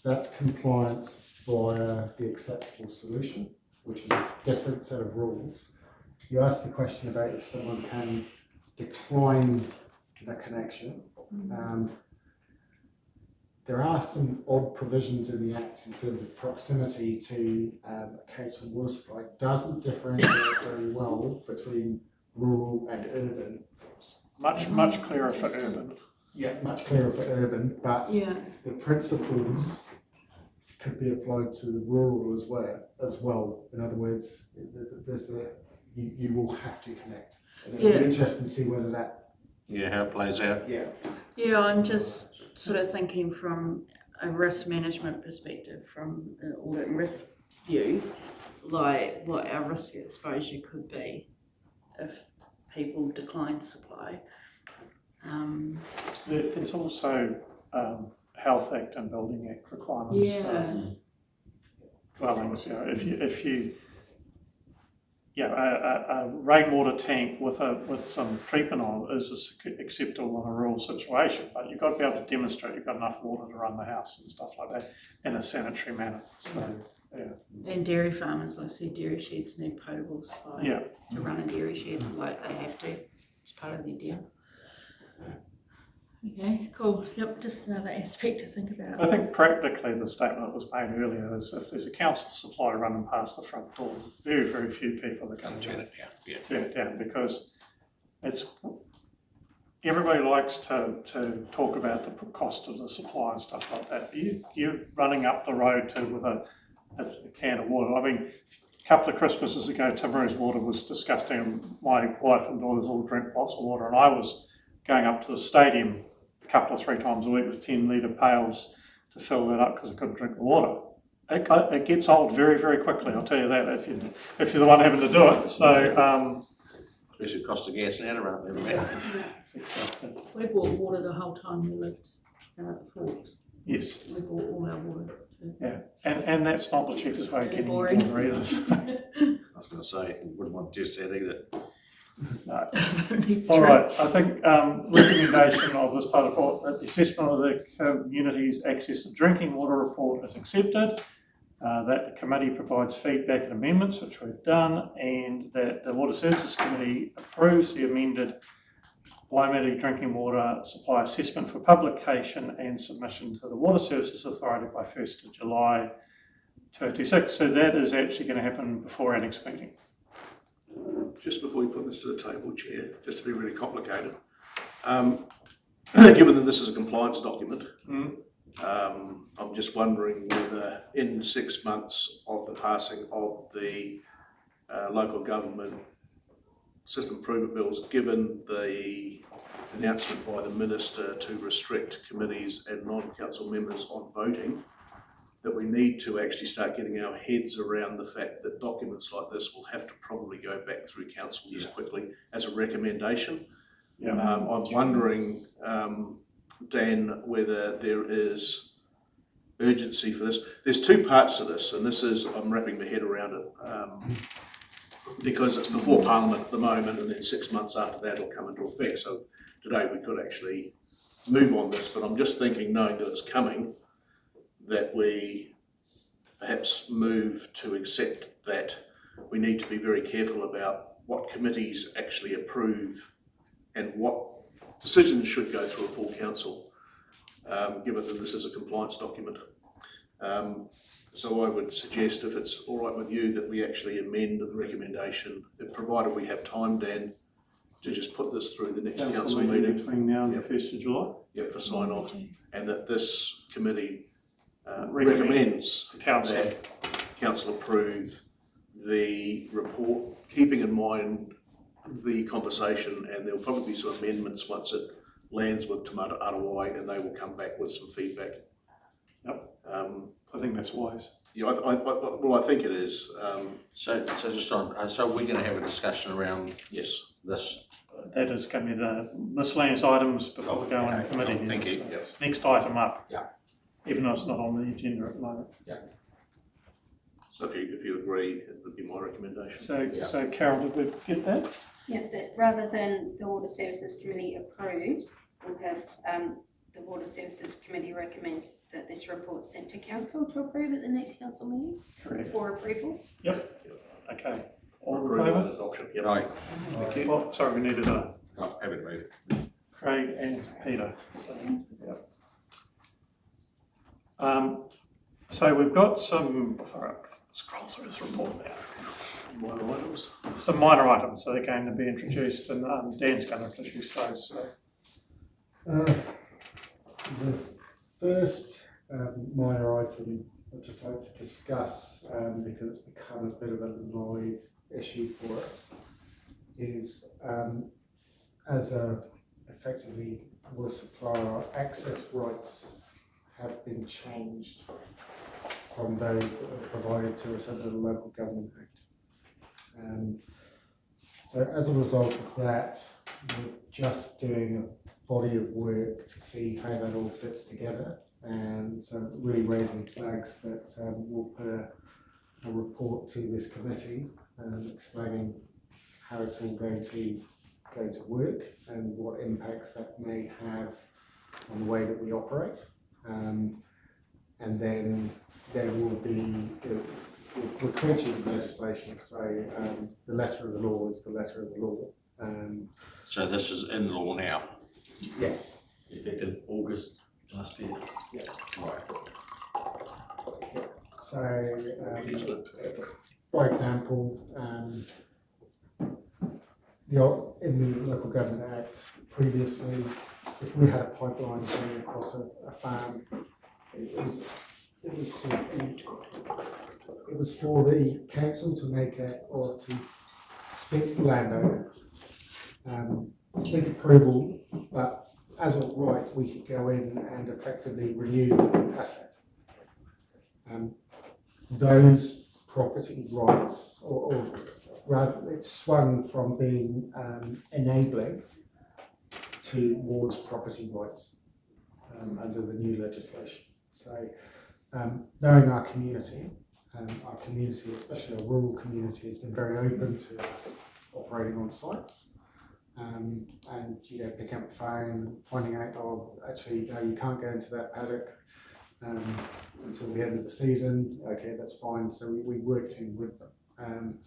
Speaker 6: that's compliance via the acceptable solution, which is a different set of rules. You asked the question about if someone can decline the connection. There are some odd provisions in the Act in terms of proximity to a council water supply. It doesn't differentiate very well between rural and urban.
Speaker 2: Much clearer for urban.
Speaker 6: Yeah, much clearer for urban, but the principles could be applied to the rural as well. In other words, you will have to connect. And it'll be interesting to see whether that.
Speaker 5: Yeah, how it plays out.
Speaker 4: Yeah, I'm just sort of thinking from a risk management perspective, from the audit and risk view, like what our risk exposure could be if people decline supply.
Speaker 2: There's also Health Act and Building Act requirements for dwellings. You know, a rainwater tank with some treatment on it is acceptable in a rural situation, but you've got to be able to demonstrate you've got enough water to run the house and stuff like that in a sanitary manner. So,
Speaker 4: And dairy farmers, like I said, dairy sheds need potable supply to run a dairy shed, like they have to. It's part of their deal. Okay, cool. Yep, just another aspect to think about.
Speaker 2: I think practically the statement that was made earlier is if there's a council supply running past the front door, very, very few people are going to turn it down. Turn it down because it's everybody likes to talk about the cost of the supply and stuff like that. You're running up the road with a can of water. I mean, a couple of Christmases ago, Timaru's water was disgusting, and my wife and daughters all drink lots of water, and I was going up to the stadium a couple of 3 times a week with 10-litre pails to fill that up because I couldn't drink the water. It gets old very, very quickly, I'll tell you that, if you're the one having to do it. So,
Speaker 5: especially the cost of gas now around there, man.
Speaker 4: We bought water the whole time we lived out at the Forks.
Speaker 2: Yes.
Speaker 4: We bought all our water.
Speaker 2: Yeah, and that's not the cheapest way of getting
Speaker 4: Boring.
Speaker 2: water either. So.
Speaker 5: I was going to say, wouldn't want to test that either.
Speaker 2: No.
Speaker 4: Only
Speaker 2: All
Speaker 4: true.
Speaker 2: right, I think recommendation of this part of the report, that the assessment of the community's access to drinking water report is accepted, that the committee provides feedback and amendments, which we've done, and that the Water Services Committee approves the amended Waimate drinking water supply assessment for publication and submission to the Water Services Authority by 1st of July 2026. So that is actually going to happen before our next meeting.
Speaker 3: Just before you put this to the table, Chair, just to be really complicated, given that this is a compliance document, I'm just wondering whether in 6 months of the passing of the local government system improvement bills, given the announcement by the Minister to restrict committees and non-council members on voting, that we need to actually start getting our heads around the fact that documents like this will have to probably go back through council just quickly as a recommendation.
Speaker 2: Yeah.
Speaker 3: I'm wondering, Dan, whether there is urgency for this. There's two parts to this, and this is, I'm wrapping my head around it, because it's before Parliament at the moment, and then 6 months after that it'll come into effect. So today we could actually move on this, but I'm just thinking, knowing that it's coming, that we perhaps move to accept that we need to be very careful about what committees actually approve and what decisions should go through a full council, given that this is a compliance document. So I would suggest, if it's all right with you, that we actually amend the recommendation, provided we have time, Dan, to just put this through the next council meeting
Speaker 2: between now and the 1st of July.
Speaker 3: Yep, for sign off, and that this committee recommends that council approve the report, keeping in mind the conversation, and there'll probably be some amendments once it lands with Te Mata Arawai, and they will come back with some feedback.
Speaker 2: Yep. I think that's wise.
Speaker 3: Yeah, I think it is.
Speaker 5: So just on, so we're going to have a discussion around
Speaker 3: Yes.
Speaker 5: this.
Speaker 2: That is going to be the miscellaneous items before we go on
Speaker 5: Okay,
Speaker 2: committee.
Speaker 5: thank you.
Speaker 2: So
Speaker 5: Yes.
Speaker 2: Next item up.
Speaker 5: Yeah.
Speaker 2: Even though it's not on the agenda at the moment.
Speaker 3: So if you agree, it would be my recommendation.
Speaker 2: So Carol, did we get that?
Speaker 1: Yeah, that rather than the Water Services Committee approves, we'll have the Water Services Committee recommends that this report sent to council to approve at the next council meeting
Speaker 2: Correct.
Speaker 1: for approval.
Speaker 2: Yep. Okay. All in
Speaker 3: Approval and
Speaker 2: favour?
Speaker 3: adoption. Yep.
Speaker 5: Right.
Speaker 2: Well, sorry, we needed a
Speaker 5: Oh, have it moved.
Speaker 2: Craig and Peter. So, yep. So we've got some, sorry, scroll through this report now.
Speaker 3: Minor items.
Speaker 2: Some minor items that are going to be introduced, and Dan's going to introduce those. So.
Speaker 6: The first minor item I'd just like to discuss, because it's become a bit of a live issue for us, is as a effectively water supplier, our access rights have been changed from those that are provided to us under the Local Government Act. So as a result of that, we're just doing a body of work to see how that all fits together, and so really raising flags that we'll put a report to this committee explaining how it's all going to work and what impacts that may have on the way that we operate. And then there will be, we're creatures of legislation, so the letter of the law is the letter of the law.
Speaker 5: So this is in law now.
Speaker 6: Yes.
Speaker 11: Effective August last year.
Speaker 6: Yeah.
Speaker 5: Right.
Speaker 6: So, for example, in the Local Government Act previously, if we had a pipeline going across a farm, it was for the council to make or to speak to the landowner, seek approval, but as of right, we could go in and effectively renew the asset. Those property rights, or rather, it's swung from being enabling towards property rights under the new legislation. So, knowing our community, especially our rural community, has been very open to us operating on sites. And picking up the phone, finding out, oh, actually, no, you can't go into that paddock until the end of the season. Okay, that's fine. So we worked in with them.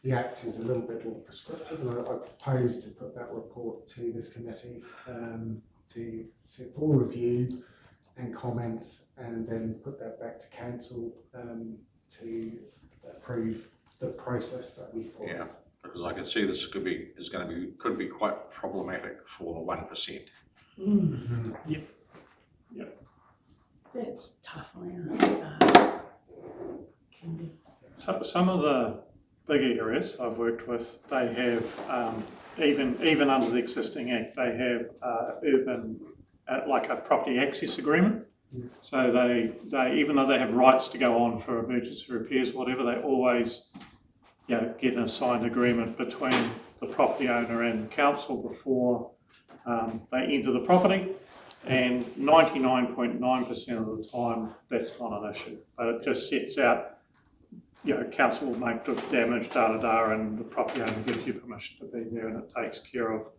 Speaker 6: The Act is a little bit more prescriptive, and I propose to put that report to this committee for review and comments, and then put that back to council to approve the process that we follow.
Speaker 5: Yeah, because I can see this could be quite problematic for the 1%.
Speaker 2: Yep.
Speaker 4: That's tough, I understand. Can be.
Speaker 2: So some of the big areas I've worked with, they have, even under the existing Act, they have urban, like a property access agreement. So they even though they have rights to go on for emergency repairs, whatever, they always get an signed agreement between the property owner and council before they enter the property. And 99.9% of the time, that's not an issue. But it just sets out, council will make damage, and the property owner gives you permission to be there, and it takes care of,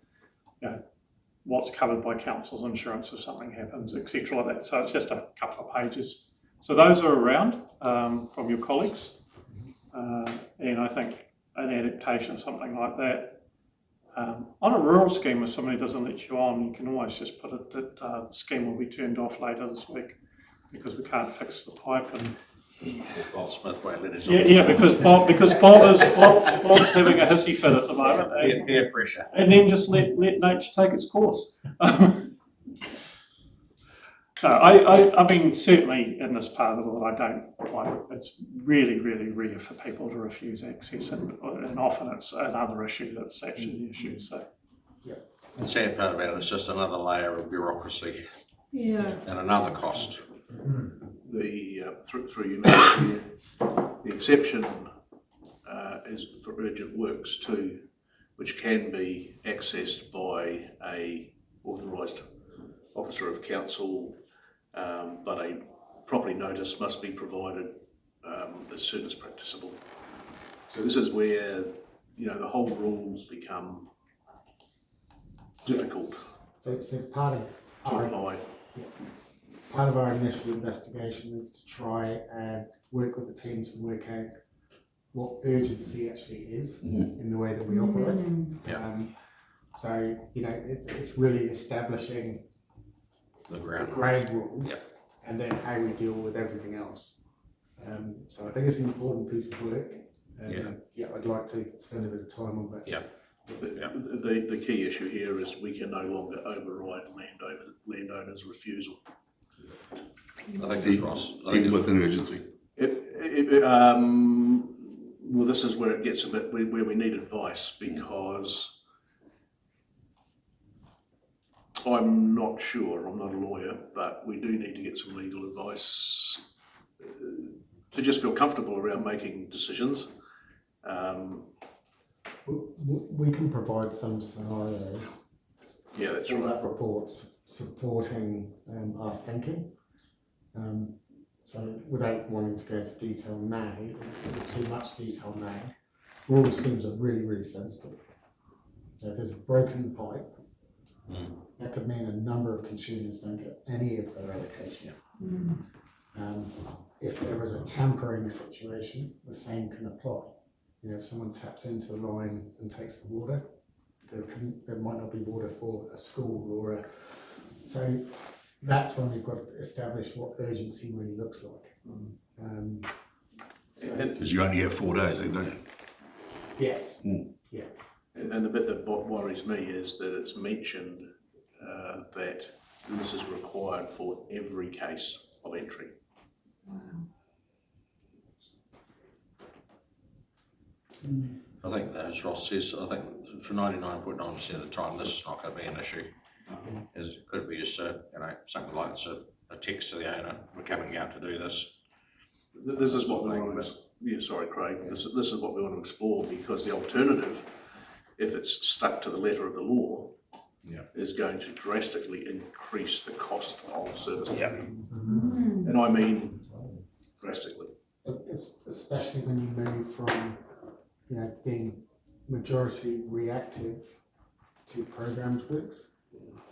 Speaker 2: what's covered by council's insurance if something happens, etc. like that. So it's just a couple of pages. So those are around from your colleagues. And I think an adaptation of something like that, on a rural scheme, if somebody doesn't let you on, you can always just put it that the scheme will be turned off later this week because we can't fix the pipe. And
Speaker 5: Bob Smith won't let us
Speaker 2: because Bob's having a hissy fit at the moment.
Speaker 5: peer pressure.
Speaker 2: And then just let nature take its course. No, I mean, certainly in this part of the world, I don't like it. It's really, really rare for people to refuse access, and often it's another issue that's actually the issue. So,
Speaker 5: The sad part about it is just another layer of bureaucracy.
Speaker 4: Yeah.
Speaker 5: And another cost.
Speaker 3: Through you, the exception is for urgent works too, which can be accessed by a authorised officer of council, but a property notice must be provided as soon as practicable. So this is where the whole rules become difficult
Speaker 6: So part of
Speaker 3: to apply.
Speaker 6: Part of our initial investigation is to try and work with the team to work out what urgency actually is in the way that we operate. So it's really establishing
Speaker 5: The ground
Speaker 6: rules and then how we deal with everything else. So I think it's an important piece of work. I'd like to spend a bit of time on that.
Speaker 3: The key issue here is we can no longer override landowners' refusal.
Speaker 5: I think it's Ross.
Speaker 9: Even with an urgency.
Speaker 3: Well, this is where it gets a bit where we need advice, because I'm not sure, I'm not a lawyer, but we do need to get some legal advice to just feel comfortable around making decisions.
Speaker 6: We can provide some scenarios
Speaker 3: That's
Speaker 6: for
Speaker 3: right.
Speaker 6: that report supporting our thinking. So without wanting to go into detail now, too much detail now, rural schemes are really, really sensitive. So if there's a broken pipe, that could mean a number of consumers don't get any of their allocation. If there is a tampering situation, the same can apply. If someone taps into a line and takes the water, there might not be water for a school so that's when we've got to establish what urgency really looks like.
Speaker 9: Because you only have 4 days, don't you?
Speaker 6: Yes. Yeah.
Speaker 3: And the bit that worries me is that it's mentioned that this is required for every case of entry.
Speaker 5: I think, as Ross says, I think for 99.9% of the time, this is not going to be an issue. It could be just something like a text to the owner, we're coming out to do this.
Speaker 3: This is what we want to, sorry Craig, this is what we want to explore, because the alternative, if it's stuck to the letter of the law, is going to drastically increase the cost of service. And I mean drastically.
Speaker 6: Especially when you move from, being, majority reactive to programmed works.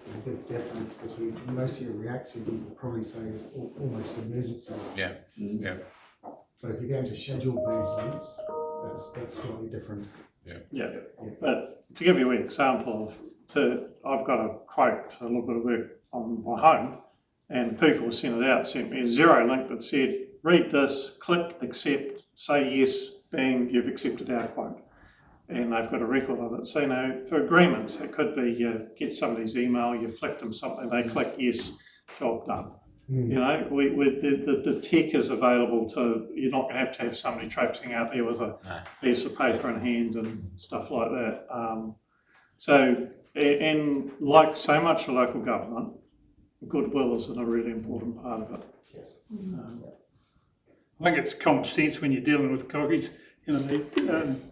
Speaker 6: There's a big difference between most of your reactive, you could probably say is almost emergency.
Speaker 5: Yeah, yeah.
Speaker 6: But if you get into scheduled maintenance, that's slightly different.
Speaker 2: Yeah, but to give you an example I've got a quote, a little bit of work on my home, and people who sent it out sent me a zero link that said, read this, click accept, say yes, bang, you've accepted our quote. And they've got a record of it. So, for agreements, it could be you get somebody's email, you flick them something, they click yes, job done. The tech is available you're not going to have somebody traipsing out there with a piece of paper in hand and stuff like that. And like so much of local government, goodwill is a really important part of it.
Speaker 6: Yes.
Speaker 7: I think it's common sense when you're dealing with cookies.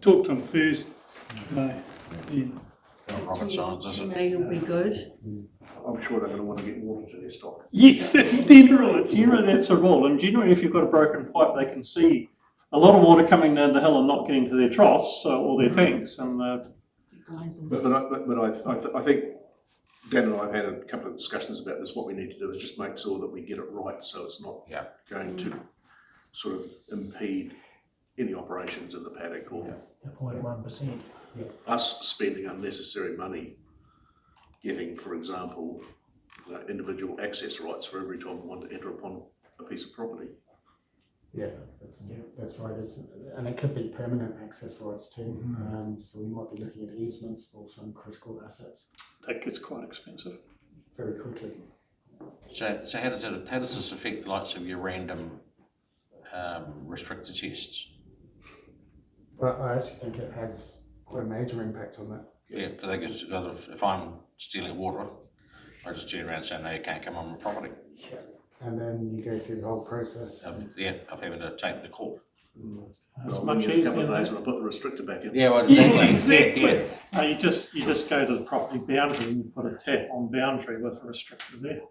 Speaker 7: Talk to them first.
Speaker 5: Rocket science, is it?
Speaker 4: Committee will be good.
Speaker 3: I'm sure they're going to want to get water to their stock.
Speaker 2: Yes, that's generally that's a rule. And generally, if you've got a broken pipe, they can see a lot of water coming down the hill and not getting to their troughs or their tanks. And
Speaker 3: But I think Dan and I have had a couple of discussions about this. What we need to do is just make sure that we get it right, so it's not going to sort of impede any operations in the paddock or
Speaker 8: The 0.1%.
Speaker 3: us spending unnecessary money getting, for example, individual access rights for every time we want to enter upon a piece of property.
Speaker 6: Yeah, that's right. And it could be permanent access rights too. So we might be looking at easements for some critical assets.
Speaker 2: that gets quite expensive.
Speaker 6: Very quickly.
Speaker 5: So how does this affect the likes of your random restricted tests?
Speaker 6: But I actually think it has quite a major impact on that.
Speaker 5: Yeah, because if I'm stealing water, I just turn around saying, no, you can't come on my property.
Speaker 6: Yeah. And then you go through the whole process.
Speaker 5: Of having to take the court.
Speaker 2: It's
Speaker 3: Well,
Speaker 2: much
Speaker 3: in a couple
Speaker 2: easier.
Speaker 3: of days when I put the restrictor back in.
Speaker 5: Yeah, well, exactly. Yeah.
Speaker 2: No, you just go to the property boundary and you put a tap on boundary with a restrictor there.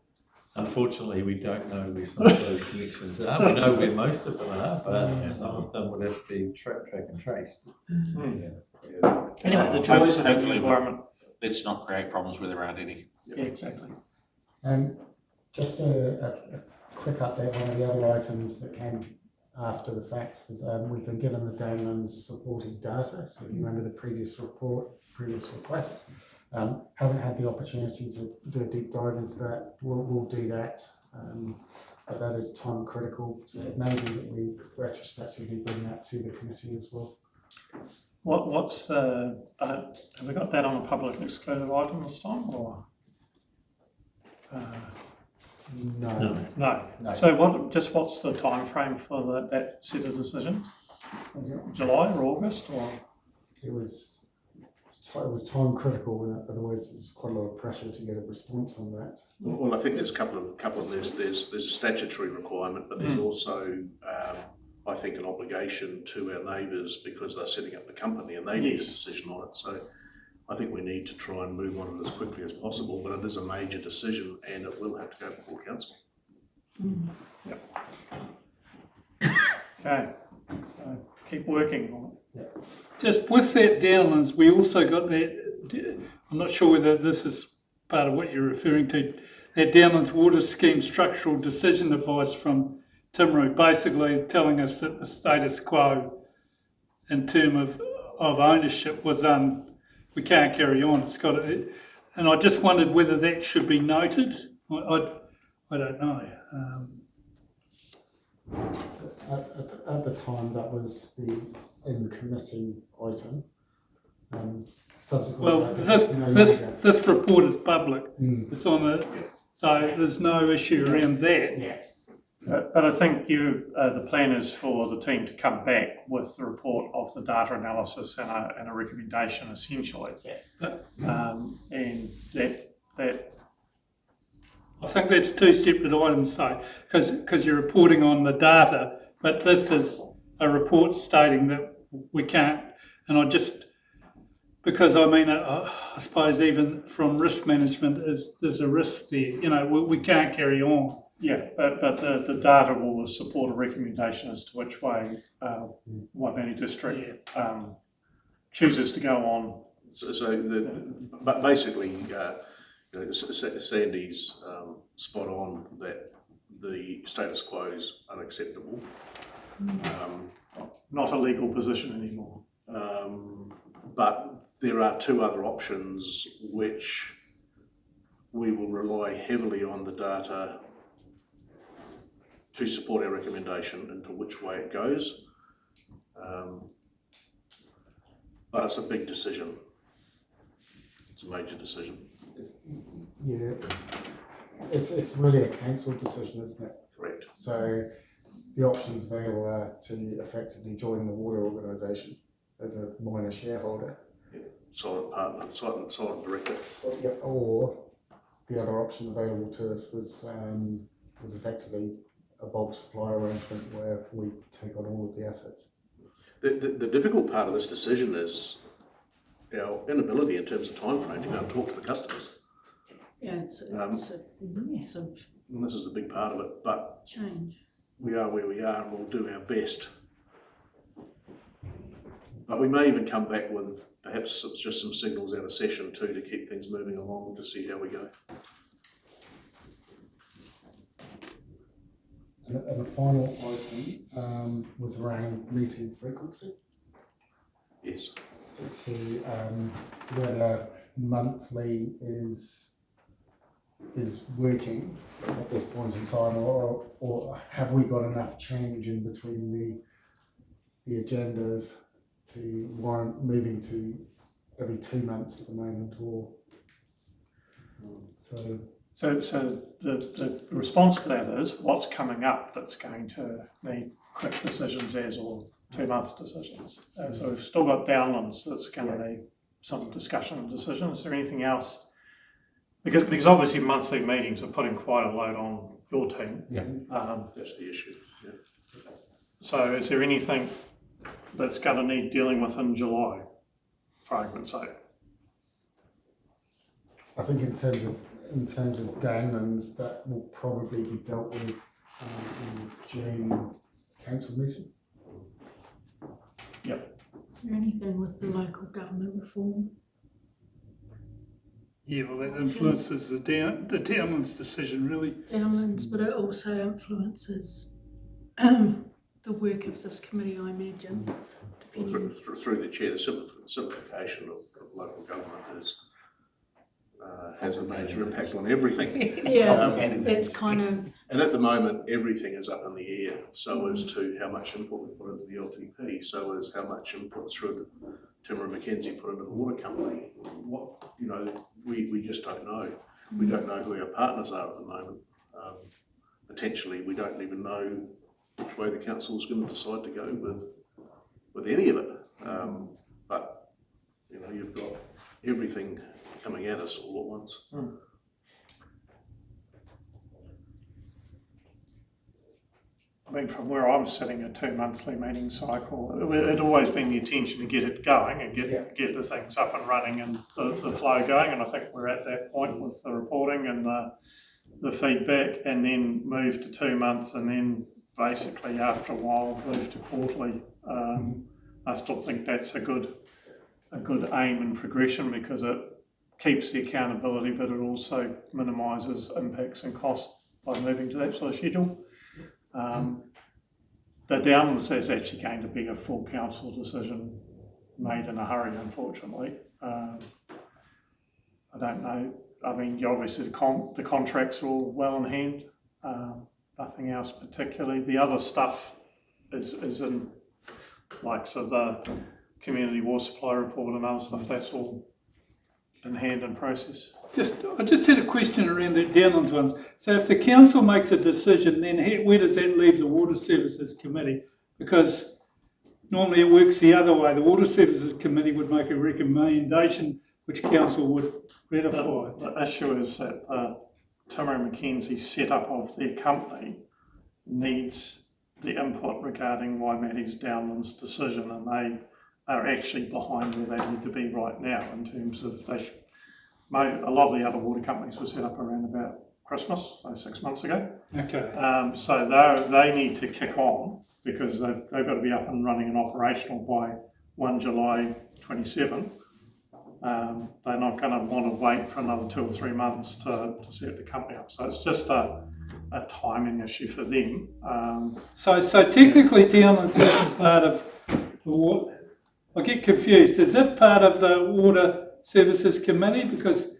Speaker 11: Unfortunately, we don't know where some of those connections are. We know where most of them are, but some of them would have to be track and traced.
Speaker 2: Anyway, the joys of the
Speaker 5: Hopefully
Speaker 2: environment.
Speaker 5: Let's not create problems where there aren't any.
Speaker 2: Yeah, exactly.
Speaker 6: Just a quick update, one of the other items that came after the fact was we've been given the downlands supporting data. So you remember the previous request. Haven't had the opportunity to do a deep dive into that. We'll do that, but that is time critical. So it may be that we retrospectively bring that to the committee as well.
Speaker 2: What's have we got that on a public excluded item this time or? No. So what's the time frame for that set of decisions? Was it July or August or?
Speaker 6: It was time critical, and otherwise there was quite a lot of pressure to get a response on that.
Speaker 3: Well, I think there's a couple of there's a statutory requirement, but there's also I think an obligation to our neighbours because they're setting up the company and they need a decision on it. So I think we need to try and move on it as quickly as possible, but it is a major decision and it will have to go before council.
Speaker 2: Yep. Okay, so keep working on it.
Speaker 7: Just with that downlands, we also got that, I'm not sure whether this is part of what you're referring to, that downlands water scheme structural decision advice from Timru, basically telling us that the status quo in terms of ownership was we can't carry on. It's got to, and I just wondered whether that should be noted. I don't know.
Speaker 6: So at the time, that was the in committee item. Subsequently,
Speaker 7: Well, this report is public. It's on the so there's no issue around that.
Speaker 6: Yeah.
Speaker 2: But I think the plan is for the team to come back with the report of the data analysis and a recommendation essentially.
Speaker 6: Yes.
Speaker 2: And that
Speaker 7: I think that's two separate items, so because you're reporting on the data, but this is a report stating that we can't. And I just because I mean I suppose even from risk management there's a risk there. You know we can't carry on.
Speaker 2: yeah, but the data will support a recommendation as to which way Waimate District chooses to go on.
Speaker 3: But basically, Sandy's spot on that the status quo is unacceptable.
Speaker 2: Not a legal position anymore.
Speaker 3: But there are two other options which we will rely heavily on the data to support our recommendation into which way it goes. But it's a big decision. It's a major decision.
Speaker 6: It's really a council decision, isn't it?
Speaker 3: Correct.
Speaker 6: So the options available are to effectively join the water organisation as a minor shareholder.
Speaker 3: Silent partner, silent director.
Speaker 6: Or the other option available to us was effectively a bulk supply arrangement where we take on all of the assets.
Speaker 3: The difficult part of this decision is our inability in terms of time frame to go and talk to the customers.
Speaker 4: Yeah, it's a mess of
Speaker 3: And this is a big part of it, but
Speaker 4: change.
Speaker 3: we are where we are and we'll do our best. But we may even come back with perhaps just some signals out of session too to keep things moving along to see how we go.
Speaker 6: And the final item was around meeting frequency.
Speaker 3: Yes.
Speaker 6: As to whether monthly is working at this point in time, or have we got enough change in between the agendas to warrant moving to every 2 months at the moment, or so.
Speaker 2: So the response to that is what's coming up that's going to need quick decisions as or 2 months decisions. So we've still got Downlands that's going to need some discussion and decision. Is there anything else? Because obviously monthly meetings are putting quite a load on your team.
Speaker 3: Yeah. That's the issue. Yeah.
Speaker 2: So is there anything that's going to need dealing with in July, for argument's sake?
Speaker 6: I think in terms of Downlands, that will probably be dealt with in June council meeting.
Speaker 2: Yep.
Speaker 4: Is there anything with the local government reform?
Speaker 7: Yeah, well, that influences the Downlands decision, really.
Speaker 4: Downlands, but it also influences the work of this committee, I imagine.
Speaker 3: Through the chair, the simplification of local government has a major impact on everything.
Speaker 4: Yeah, it's kind of...
Speaker 3: And at the moment, everything is up in the air, so as to how much input we put into the LTP, so as how much input through Timmer and Mackenzie put into the water company. What, we just don't know. We don't know who our partners are at the moment. Potentially, we don't even know which way the council is going to decide to go with any of it. But you've got everything coming at us all at once.
Speaker 2: I mean, from where I'm sitting, a 2 monthly meeting cycle, it had always been the intention to get it going and get the things up and running and the flow going. And I think we're at that point with the reporting and the feedback, and then move to 2 months, and then basically after a while move to quarterly. I still think that's a good aim and progression, because it keeps the accountability, but it also minimises impacts and costs by moving to that sort of schedule. The Downlands is actually going to be a full council decision made in a hurry, unfortunately. I don't know. I mean, obviously the contracts are all well in hand. Nothing else particularly. The other stuff is in, like, so the community water supply report and other stuff, that's all in hand and process.
Speaker 7: I just had a question around the Downlands ones. So if the council makes a decision, then where does that leave the Water Services Committee? Because normally it works the other way. The Water Services Committee would make a recommendation which council would ratify.
Speaker 2: The issue is that Timmer and Mackenzie setup of their company needs the input regarding Waimate's Downlands decision, and they are actually behind where they need to be right now in terms of a lot of the other water companies were set up around about Christmas, so 6 months ago.
Speaker 7: Okay.
Speaker 2: So they need to kick on, because they've got to be up and running and operational by 1 July 2027, they're not going to want to wait for another 2 or 3 months to set the company up. So it's just a timing issue for them.
Speaker 7: So technically Downlands isn't part of the water. I get confused. Is it part of the Water Services Committee? Because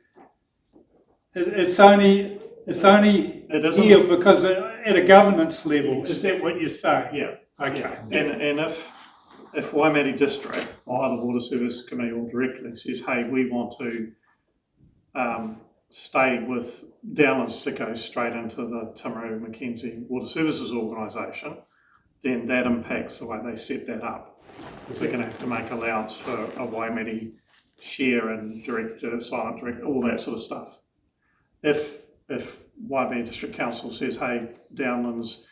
Speaker 7: it's only
Speaker 2: It isn't.
Speaker 7: here because at a governance level. Is that what you're saying?
Speaker 2: Yeah.
Speaker 7: Okay.
Speaker 2: And if Waimate District, or the Water Service Committee or directly says, hey, we want to stay with Downlands to go straight into the Timaru Mackenzie Water Services Organisation, then that impacts the way they set that up. So they're going to have to make allowance for a Waimate share and director, silent director, all that sort of stuff. If Waimate District Council says, hey, Downlands,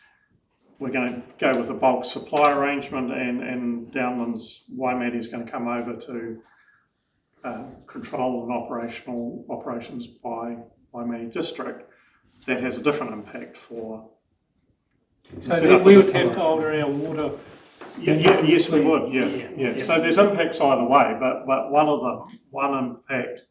Speaker 2: we're going to go with a bulk supply arrangement and Downlands Waimate is going to come over to control and operations by Waimate District, that has a different impact for...
Speaker 7: So we would have to alter our water...
Speaker 2: Yes, we would, yeah. So there's impacts either way, but one impact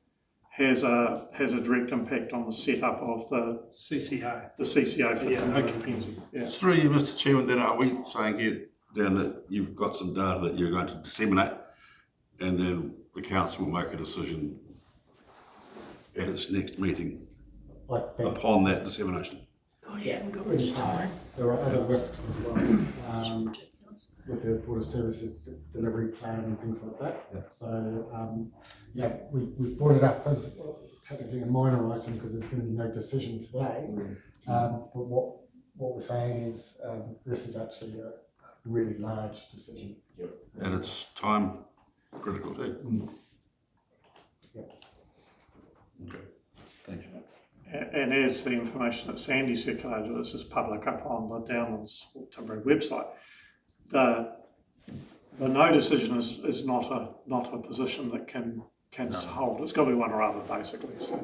Speaker 2: has a direct impact on the setup of the
Speaker 7: CCA.
Speaker 2: The CCA for Mackenzie. Yeah.
Speaker 9: Through you, Mr. Chairman, then are we saying here, Dan, that you've got some data that you're going to disseminate and then the council will make a decision at its next meeting upon that dissemination?
Speaker 6: There are other risks as well with the water services delivery plan and things like that.
Speaker 9: Yeah.
Speaker 6: So we've brought it up as technically a minor item because there's going to be no decision today. But what we're saying is this is actually a really large decision.
Speaker 9: Yep. And it's time critical too.
Speaker 6: Yep.
Speaker 9: Okay. Thank you.
Speaker 2: And as the information that Sandy circulated, this is public up on the Downlands Timaru website. The no decision is not a position that can hold. It's got to be one or other, basically.
Speaker 5: So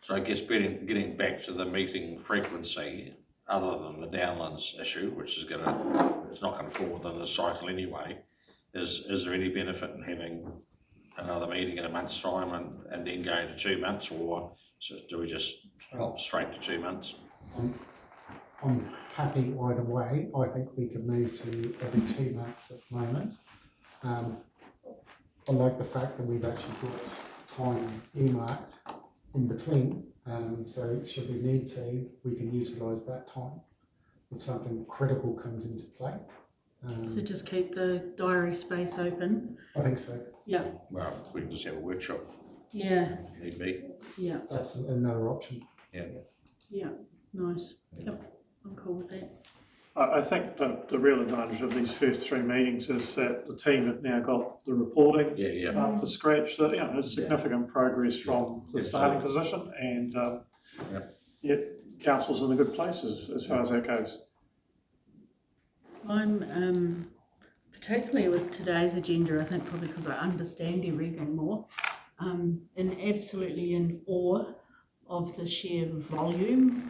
Speaker 5: I guess getting back to the meeting frequency, other than the Downlands issue, which is it's not going to fall within the cycle anyway, is there any benefit in having another meeting in a month's time and then going to 2 months, or do we just hop straight to 2 months?
Speaker 6: I'm happy either way. I think we could move to every 2 months at the moment. I like the fact that we've actually got time earmarked in between. So should we need to, we can utilise that time if something critical comes into play.
Speaker 4: So just keep the diary space open.
Speaker 6: I think so.
Speaker 4: Yeah.
Speaker 5: Well, we can just have a workshop
Speaker 4: Yeah.
Speaker 5: if need be.
Speaker 4: Yeah.
Speaker 6: That's another option.
Speaker 5: Yeah.
Speaker 4: Yeah. Nice. Yep. I'm cool with that.
Speaker 2: I think the real advantage of these first 3 meetings is that the team have now got the reporting up to scratch. That there's significant progress from the starting position, and council's in a good place as far as that goes.
Speaker 4: I'm particularly with today's agenda, I think probably because I understand everything more, and absolutely in awe of the sheer volume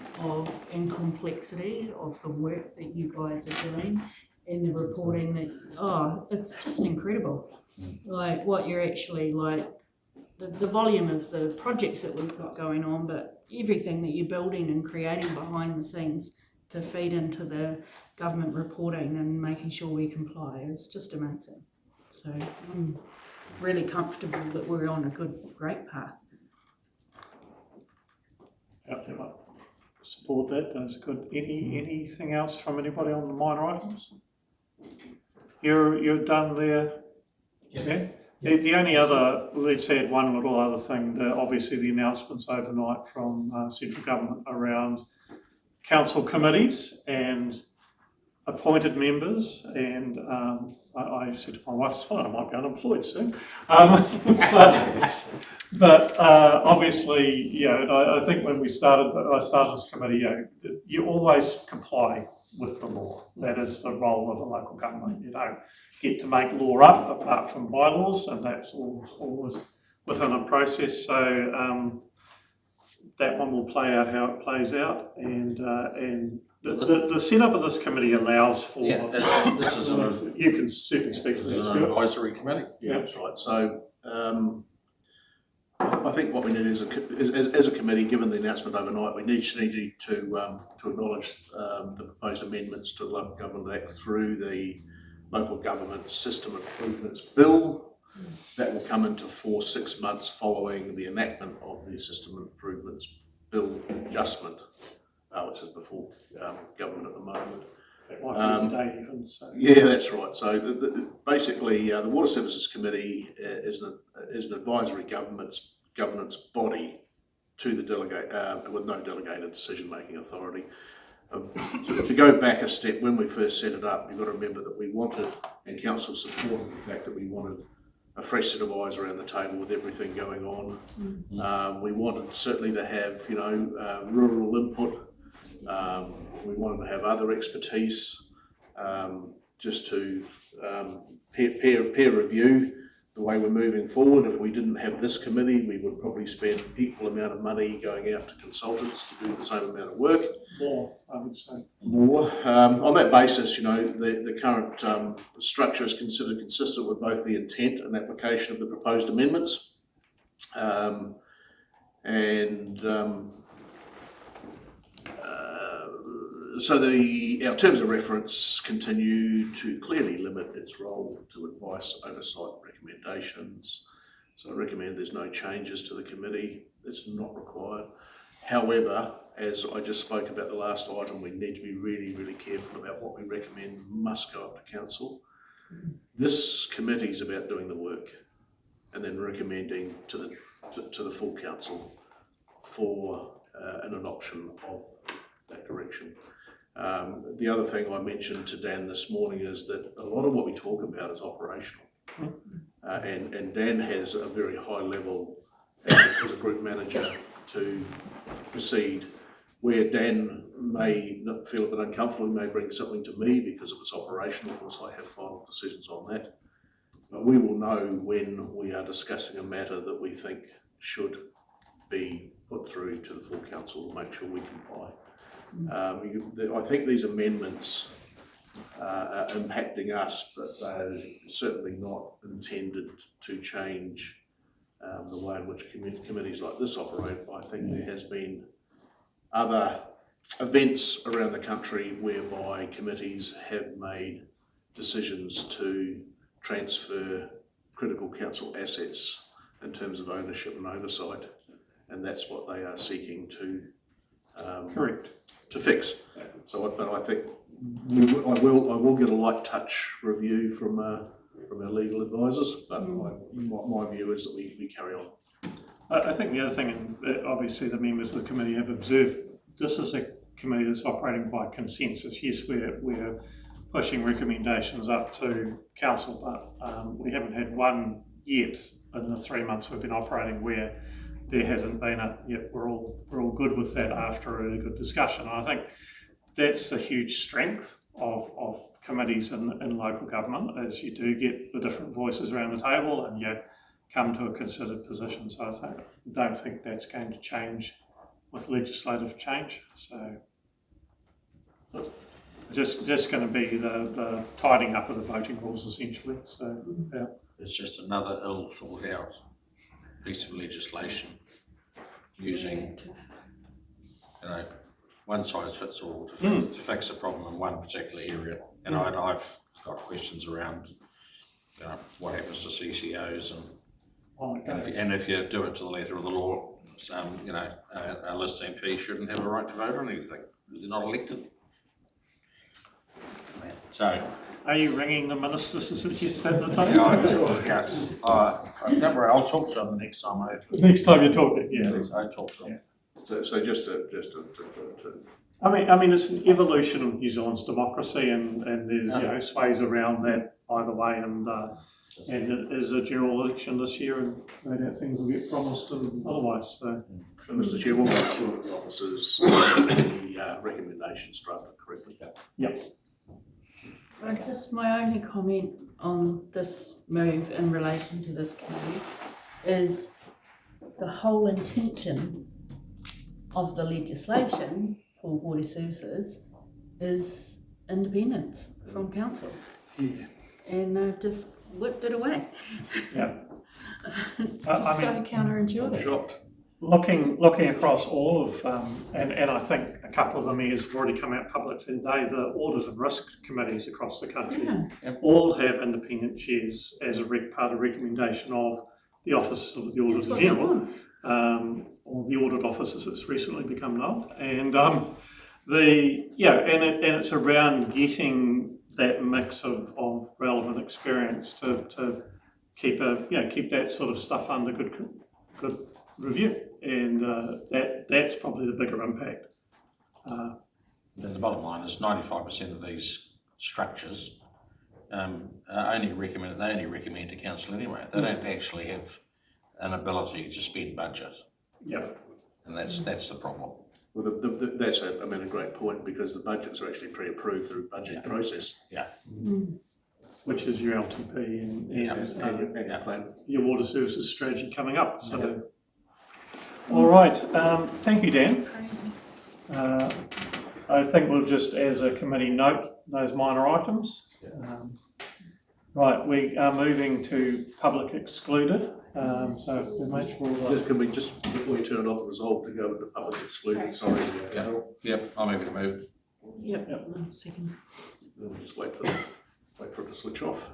Speaker 4: and complexity of the work that you guys are doing and the reporting that, it's just incredible. Like what you're actually the volume of the projects that we've got going on, but everything that you're building and creating behind the scenes to feed into the government reporting and making sure we comply is just amazing. So I'm really comfortable that we're on a great path.
Speaker 2: Support that. That's good. Anything else from anybody on the minor items? You're done there.
Speaker 6: Yes.
Speaker 2: Yeah? The only other, let's add one little other thing. Obviously, the announcements overnight from central government around council committees and appointed members, and I said to my wife, it's fine, I might be unemployed soon. But obviously, I think when I started this committee, you always comply with the law. That is the role of a local government. You don't get to make law up apart from bylaws, and that's always within a process. So that one will play out how it plays out, and the setup of this committee allows for.
Speaker 5: Yeah, this is
Speaker 2: you can certainly speak to
Speaker 5: this is
Speaker 2: that.
Speaker 5: an
Speaker 2: Stuart.
Speaker 5: advisory committee.
Speaker 3: Yeah, that's right. So I think what we need is as a committee, given the announcement overnight, we need to acknowledge the proposed amendments to the Local Government Act through the Local Government System Improvements Bill. That will come into force 6 months following the enactment of the System Improvements Bill adjustment, which is before government at the moment.
Speaker 2: That might be today even. So.
Speaker 3: Yeah, that's right. So basically, the Water Services Committee is an advisory governance body to the delegate with no delegated decision-making authority. To go back a step, when we first set it up, you've got to remember that we wanted, and Council supported the fact that we wanted a fresh set of eyes around the table with everything going on. We wanted certainly to have, rural input. We wanted to have other expertise, just to peer review the way we're moving forward. If we didn't have this committee, we would probably spend equal amount of money going out to consultants to do the same amount of work.
Speaker 2: More, I would say.
Speaker 3: More. On that basis, the current structure is considered consistent with both the intent and application of the proposed amendments. So our terms of reference continue to clearly limit its role to advice, oversight, recommendations. So I recommend there's no changes to the committee. It's not required. However, as I just spoke about the last item, we need to be really, really careful about what we recommend must go up to council. This committee is about doing the work and then recommending to the full council for an adoption of that direction. The other thing I mentioned to Dan this morning is that a lot of what we talk about is operational. And Dan has a very high level as a group manager to proceed. Where Dan may not feel a bit uncomfortable, he may bring something to me because if it's operational, of course I have final decisions on that. But we will know when we are discussing a matter that we think should be put through to the full council to make sure we comply. I think these amendments are impacting us, but they're certainly not intended to change the way in which committees like this operate. I think there has been other events around the country whereby committees have made decisions to transfer critical council assets in terms of ownership and oversight, and that's what they are seeking to
Speaker 2: Correct.
Speaker 3: To fix. So, but I think I will get a light touch review from our legal advisors, but my view is that we carry on.
Speaker 2: I think the other thing, and obviously the members of the committee have observed, this is a committee that's operating by consensus. Yes, we're pushing recommendations up to council, but we haven't had one yet in the 3 months we've been operating where there hasn't been we're all good with that after a really good discussion. And I think that's a huge strength of committees in local government, as you do get the different voices around the table and you come to a considered position. So I don't think that's going to change with legislative change. So just going to be the tidying up of the voting rules essentially. So yeah.
Speaker 5: It's just another ill thought out piece of legislation using, one size fits all to fix a problem in one particular area. And I've got questions around, what happens to CCOs and if you do it to the letter of the law, a list MP shouldn't have a right to vote on anything because they're not elected. So.
Speaker 2: Are you ringing the minister to suggest that the time?
Speaker 5: Don't worry, I'll talk to them the next time
Speaker 2: Next time you talk to him, yeah.
Speaker 5: I'll talk to them.
Speaker 3: So just to
Speaker 2: I mean, it's an evolution of New Zealand's democracy, and there's sways around that either way, and it is a general election this year, and no doubt things will get promised and otherwise. So,
Speaker 3: Mr. Chair, we'll make sure that the officers the recommendations drafted correctly.
Speaker 2: Yep.
Speaker 4: Just my only comment on this move in relation to this committee is the whole intention of the legislation for water services is independence from council.
Speaker 2: Yeah.
Speaker 4: And they've just whipped it away.
Speaker 2: Yeah.
Speaker 4: It's
Speaker 2: I
Speaker 4: just so
Speaker 2: mean,
Speaker 4: counterintuitive.
Speaker 3: I'm shocked.
Speaker 2: Looking across all of, and I think a couple of the mayors have already come out publicly today, the audit and risk committees across the country
Speaker 4: Yeah.
Speaker 2: all have independent chairs as a part of recommendation of the Office of the
Speaker 4: That's
Speaker 2: Auditor
Speaker 4: what they
Speaker 2: General,
Speaker 4: want.
Speaker 2: or the audit office as it's recently become known. And it's around getting that mix of relevant experience to keep that sort of stuff under good review, and that's probably the bigger impact.
Speaker 5: The bottom line is 95% of these structures only recommend to council anyway. They don't actually have an ability to spend budget.
Speaker 2: Yeah.
Speaker 5: And that's the problem.
Speaker 3: Well, that's a great point, because the budgets are actually pre-approved through the budget process.
Speaker 5: Yeah.
Speaker 2: Which is your LTP and
Speaker 3: your plan.
Speaker 2: your water services strategy coming up. So, all right. Thank you, Dan. I think we'll just, as a committee, note those minor items. Right, we are moving to public excluded. So we make sure.
Speaker 3: Can we just, before you turn it off, resolve to go into public excluded? Sorry.
Speaker 5: Yep, I'm able to move.
Speaker 4: Yep. No, second.
Speaker 3: We'll just wait for it to switch off.